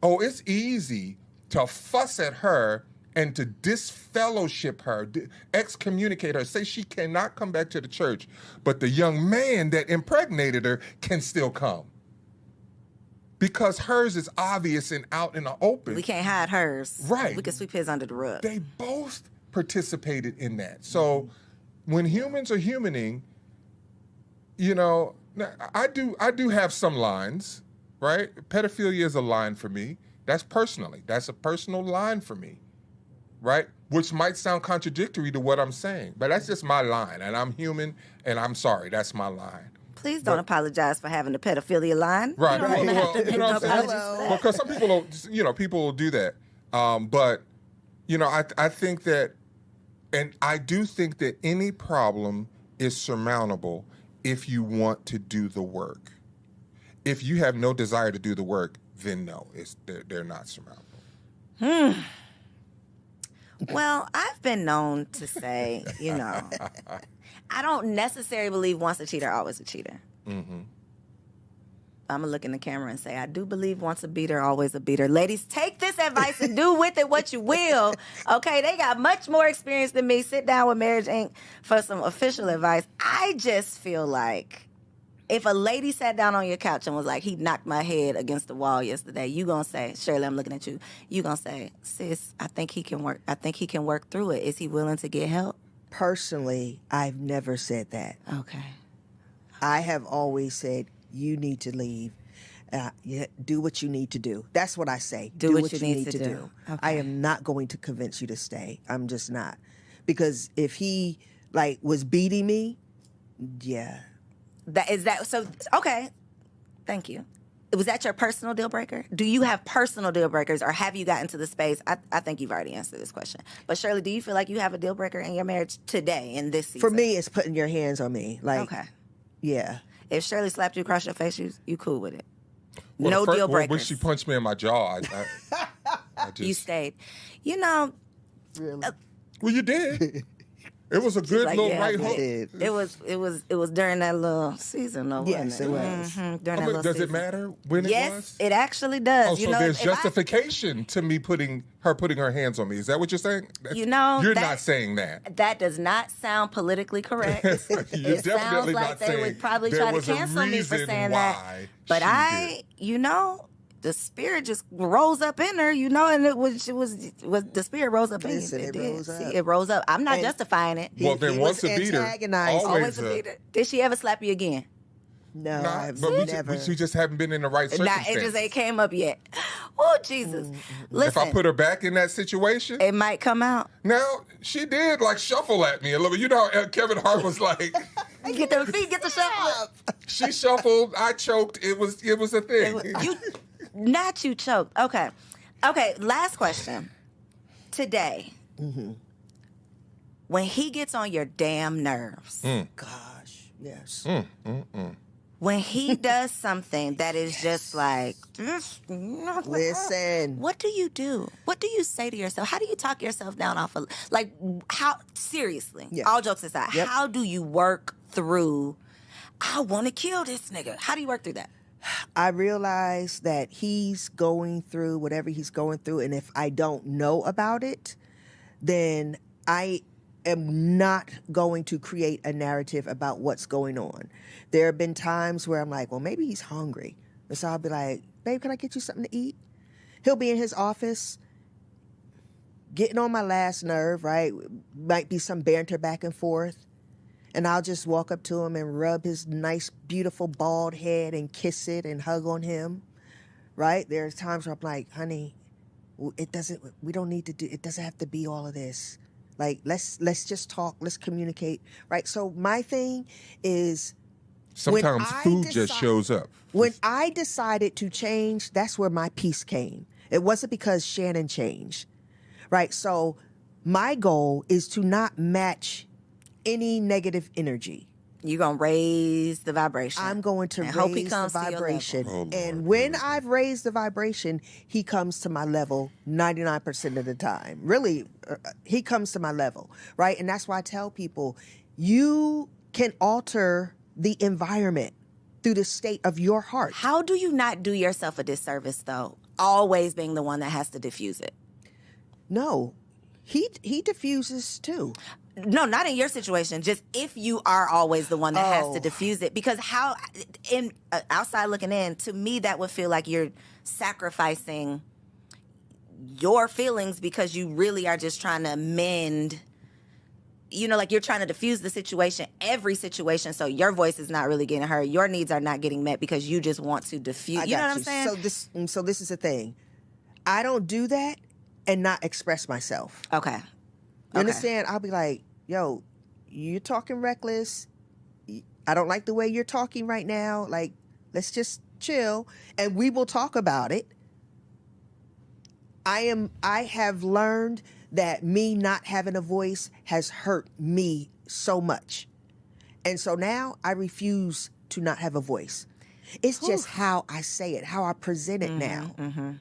Oh, it's easy to fuss at her and to disfellowship her, excommunicate her, say she cannot come back to the church, but the young man that impregnated her can still come. Because hers is obvious and out in the open. We can't hide hers. Right. We can sweep his under the rug. They both participated in that. So when humans are humaning, I do have some lines, right? Pedophilia is a line for me. That's a personal line for me, right? Which might sound contradictory to what I'm saying, but that's just my line, and I'm human, and I'm sorry, that's my line. Please don't apologize for having the pedophilia line. Right. You don't have to make no apologies for that. Because some people don't, people will do that. But I think that, and I do think that any problem is surmountable if you want to do the work. If you have no desire to do the work, then no, they're not surmountable. Well, I've been known to say, I don't necessarily believe once a cheater, always a cheater. I'm going to look in the camera and say, I do believe once a beater, always a beater. Ladies, take this advice and do with it what you will. Okay, they got much more experience than me. Sit down with Marriage Inc. for some official advice. I just feel like if a lady sat down on your couch and was like, he knocked my head against the wall yesterday, you going to say, Shirley, I'm looking at you. You going to say, sis, I think he can work through it. Is he willing to get help? Personally, I've never said that. Okay. I have always said, you need to leave. Do what you need to do. That's what I say. Do what you need to do. Okay. I am not going to convince you to stay. I'm just not. Because if he was beating me, yeah. Okay. Thank you. Was that your personal deal breaker? Do you have personal deal breakers, or have you gotten to the space? I think you've already answered this question. But Shirley, do you feel like you have a deal breaker in your marriage today, in this season? For me, it's putting your hands on me. Okay. Yeah. If Shirley slapped you across your face, you cool with it? Well, no deal breakers. When she punched me in my jaw, I just... You stayed. Really? Well, you did. It was a good little right hook. It was during that little season, though, yes, wasn't it? It was. During that Does little season. it matter when it was? Yes, it actually does. Oh, so there's justification to me putting her hands on me. Is that what you're saying? You're not saying that. That does not sound politically correct. It sounds like they would probably try to cancel me for saying that. But the spirit just rose up in her, and it was the spirit rose up in you. It rose up. See, it rose up. I'm not justifying it. Well, then once a beater, always a beater. Did she ever slap you again? No, I've never. We just haven't been in the right circumstances. It just ain't came up yet. Oh, Jesus. Listen, if I put her back in that situation, it might come out. Now, she did shuffle at me a little bit. Kevin Hart was like... Get them feet, get the shuffle. She shuffled, I choked. It was a thing. Not you choked. Okay, last question. Today, when he gets on your damn nerves, Gosh, yes. when he does something that is just like, Listen. what do you do? What do you say to yourself? How do you talk yourself down off of, like, how, seriously, Yeah. all jokes aside, Yep. how do you work through, I want to kill this nigga? How do you work through that? I realize that he's going through whatever he's going through, and if I don't know about it, then I am not going to create a narrative about what's going on. There have been times where I'm like, well, maybe he's hungry. And so I'll be like, babe, can I get you something to eat? He'll be in his office getting on my last nerve, right? Might be some banter back and forth. And I'll just walk up to him and rub his nice, beautiful bald head and kiss it and hug on him, right? There's times where I'm like, honey, it doesn't have to be all of this. Like, let's just talk, let's communicate, right? So my thing is, Sometimes food just shows up. when I decided to change, that's where my peace came. It wasn't because Shannon changed, right? So my goal is to not match any negative energy. You're going to raise the vibration. I'm going to and hope he raise the comes to your vibration. level. Oh, Lord. And when I've raised the vibration, he comes to my level 99% of the time. Really, he comes to my level, right? And that's why I tell people, you can alter the environment through the state of your heart. How do you not do yourself a disservice, though? Always being the one that has to diffuse it. No, he diffuses too. No, not in your situation. Just if you are always the one that has to Oh. diffuse it, because how, in outside looking in, to me that would feel like you're sacrificing your feelings because you really are just trying to mend. You know, like you're trying to diffuse the situation, every situation, so your voice is not really getting heard. Your needs are not getting met because you just want to diffuse. You know what I'm saying? So this is the thing. I don't do that and not express myself. Okay. You understand? I'll be like, yo, you're talking reckless. I don't like the way you're talking right now. Like, let's just chill and we will talk about it. I have learned that me not having a voice has hurt me so much. And so now I refuse to not have a voice. It's just how I say it, how I present it now.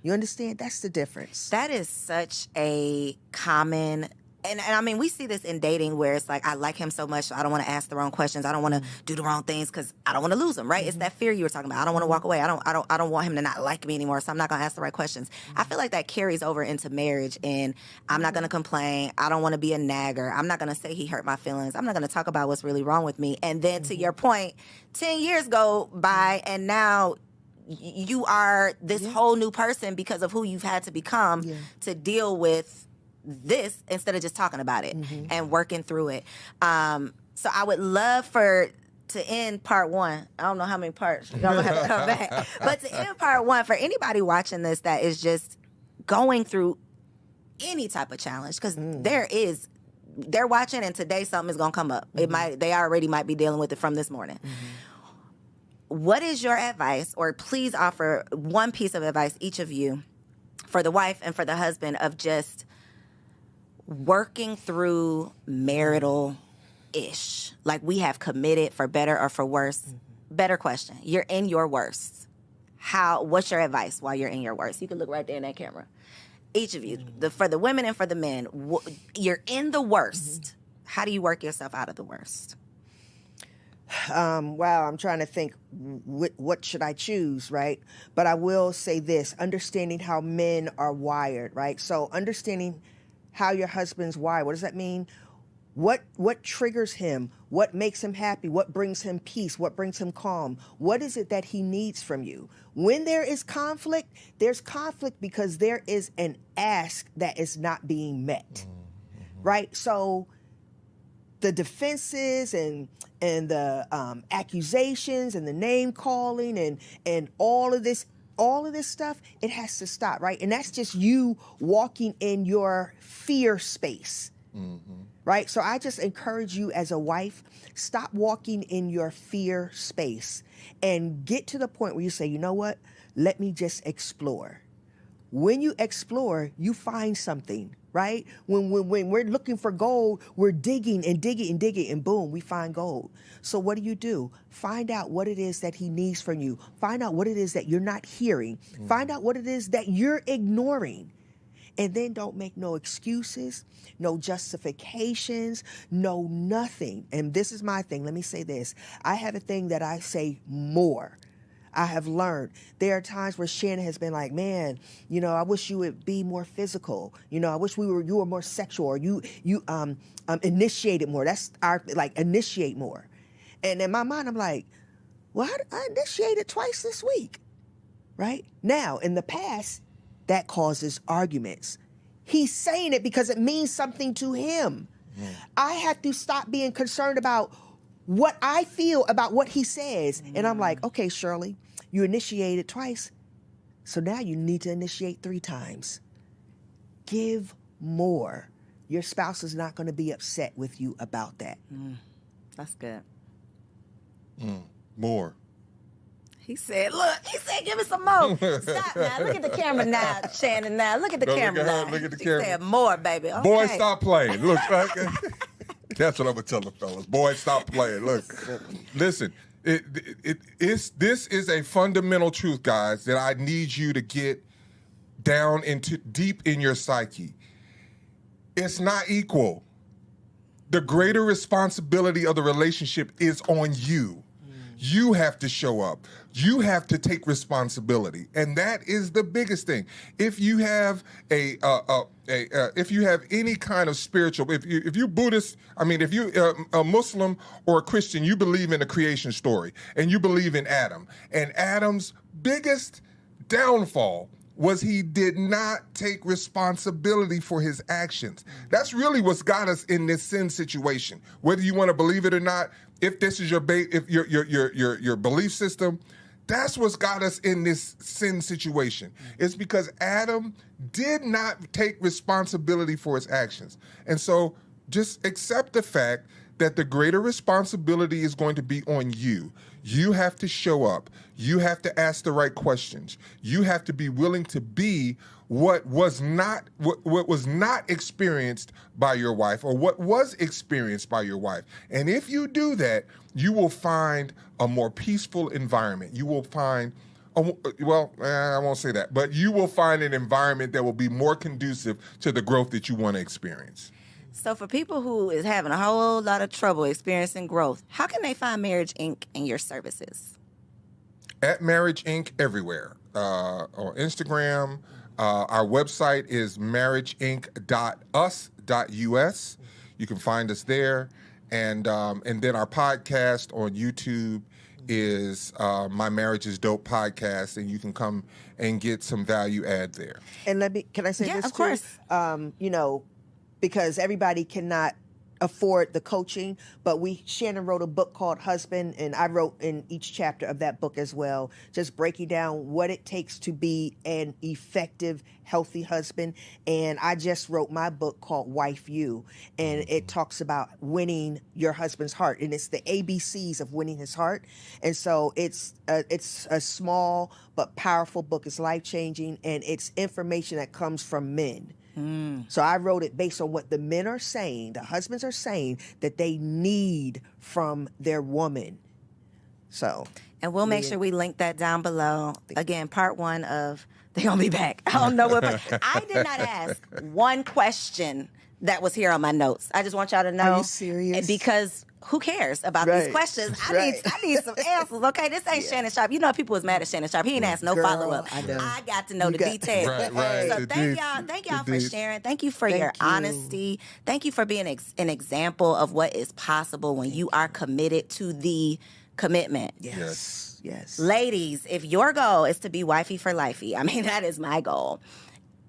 You understand? That's the difference. That is such a common, and I mean, we see this in dating where it's like, I like him so much, so I don't want to ask the wrong questions. I don't want to do the wrong things because I don't want to lose him, right? It's that fear you were talking about. I don't want to walk away. I don't want him to not like me anymore, so I'm not going to ask the right questions. I feel like that carries over into marriage, and I'm not going to complain. I don't want to be a nagger. I'm not going to say he hurt my feelings. I'm not going to talk about what's really wrong with me. And then to your point, 10 years go by, and now you are this whole new person because of who you've had to become to deal with this instead of just talking about it and working through it. So I would love to end part one. I don't know how many parts you're going to have to come back. But to end part one, for anybody watching this that is just going through any type of challenge, because they're watching and today something is going to come up. They already might be dealing with it from this morning. What is your advice, or please offer one piece of advice, each of you, for the wife and for the husband, of just working through marital-ish? Like, we have committed for better or for worse. Better question. You're in your worst. What's your advice while you're in your worst? You can look right there in that camera. Each of you, for the women and for the men, you're in the worst. How do you work yourself out of the worst? Wow, I'm trying to think, what should I choose, right? But I will say this, understanding how men are wired, right? So understanding how your husband's wired, what does that mean? What triggers him? What makes him happy? What brings him peace? What brings him calm? What is it that he needs from you? When there is conflict, there's conflict because there is an ask that is not being met, right? So the defenses and the accusations and the name calling and all of this stuff, it has to stop, right? And that's just you walking in your fear space, right? So I just encourage you as a wife, stop walking in your fear space and get to the point where you say, you know what? Let me just explore. When you explore, you find something. right? When we're looking for gold, we're digging and digging and digging, and boom, we find gold. So what do? Find out what it is that he needs from you. Find out what it is that you're not hearing. Find out what it is that you're ignoring. And then don't make no excuses, no justifications, no nothing. And this is my thing. Let me say this. I have a thing that I say more. I have learned. There are times where Shannon has been like, man, I wish you would be more physical. I wish you were more sexual, or you initiated more. That's our, initiate more. And in my mind, I'm like, well, I initiated twice this week, right? Now, in the past, that causes arguments. He's saying it because it means something to him. I have to stop being concerned about what I feel about what he says. And I'm like, okay, Shirley, you initiated twice, so now you need to initiate 3 times. Give more. Your spouse is not going to be upset with you about that. That's good. More. He said, give me some more. Stop now. Look at the camera now, Shannon now. Look at the camera now. Look at the She camera. said more, baby. Okay. Boy, stop playing. Look, that's what I'm going to tell the fellas. Boy, stop playing. Look, listen, this is a fundamental truth, guys, that I need you to get down into deep in your psyche. It's not equal. The greater responsibility of the relationship is on you. You have to show up. You have to take responsibility, and that is the biggest thing. If you have if you have any kind of spiritual, if you're Buddhist, if you're a Muslim or a Christian, you believe in the creation story, and you believe in Adam. And Adam's biggest downfall was he did not take responsibility for his actions. That's really what's got us in this sin situation. Whether you want to believe it or not, if this is your belief system, that's what's got us in this sin situation. It's because Adam did not take responsibility for his actions. And so just accept the fact that the greater responsibility is going to be on you. You have to show up. You have to ask the right questions. You have to be willing to be what was not experienced by your wife, or what was experienced by your wife. And if you do that, you will find a more peaceful environment. You will find, I won't say that, but you will find an environment that will be more conducive to the growth that you want to experience. So for people who is having a whole lot of trouble experiencing growth, how can they find Marriage Inc. and your services? At Marriage Inc. everywhere. On Instagram. Our website is marriageinc.us.us. You can find us there. And then our podcast on YouTube is My Marriage is Dope podcast, and you can come and get some value add there. And can I say this too? Yeah, of course. Because everybody cannot afford the coaching, but Shannon wrote a book called Husband, and I wrote in each chapter of that book as well, just breaking down what it takes to be an effective, healthy husband. And I just wrote my book called Wife You, and it talks about winning your husband's heart, and it's the ABCs of winning his heart. And so it's a small but powerful book. It's life-changing, and it's information that comes from men. So I wrote it based on what the men are saying, the husbands are saying that they need from their woman. And we'll make sure we link that down below. Again, part 1 of They Gonna Be Back. I don't know what, I did not ask one question that was here on my notes. I just want y'all to know. Are you serious? Because who cares about these questions? I need some answers, okay? This ain't Shannon Sharp. You know people was mad at Shannon Sharp. He ain't asked no follow-up. I got to know the details. Right. So thank y'all for sharing. Thank you for your honesty. Thank you for being an example of what is possible when you are committed to the commitment. Yes. Ladies, if your goal is to be wifey for lifey, that is my goal.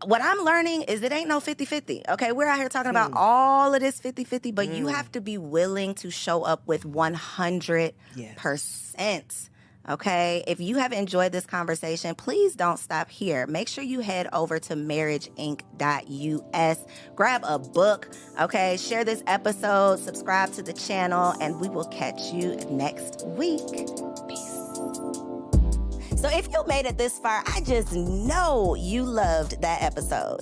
What I'm learning is it ain't no 50-50, okay? We're out here talking about all of this 50-50, but you have to be willing to show up with 100%, okay? If you have enjoyed this conversation, please don't stop here. Make sure you head over to marriageinc.us. Grab a book, okay? Share this episode, subscribe to the channel, and we will catch you next week. Peace. So if you made it this far, I just know you loved that episode.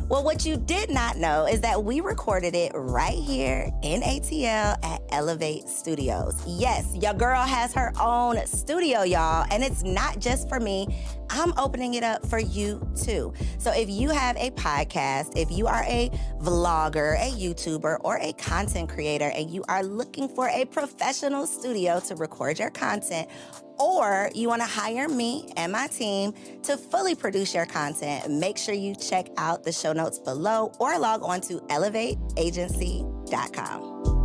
Well, what you did not know is that we recorded it right here in ATL at Elevate Studios. Yes, your girl has her own studio, y'all, and it's not just for me. I'm opening it up for you too. So if you have a podcast, if you are a vlogger, a YouTuber, or a content creator, and you are looking for a professional studio to record your content, or you want to hire me and my team to fully produce your content, make sure you check out the show notes below or log on to elevateagency.com.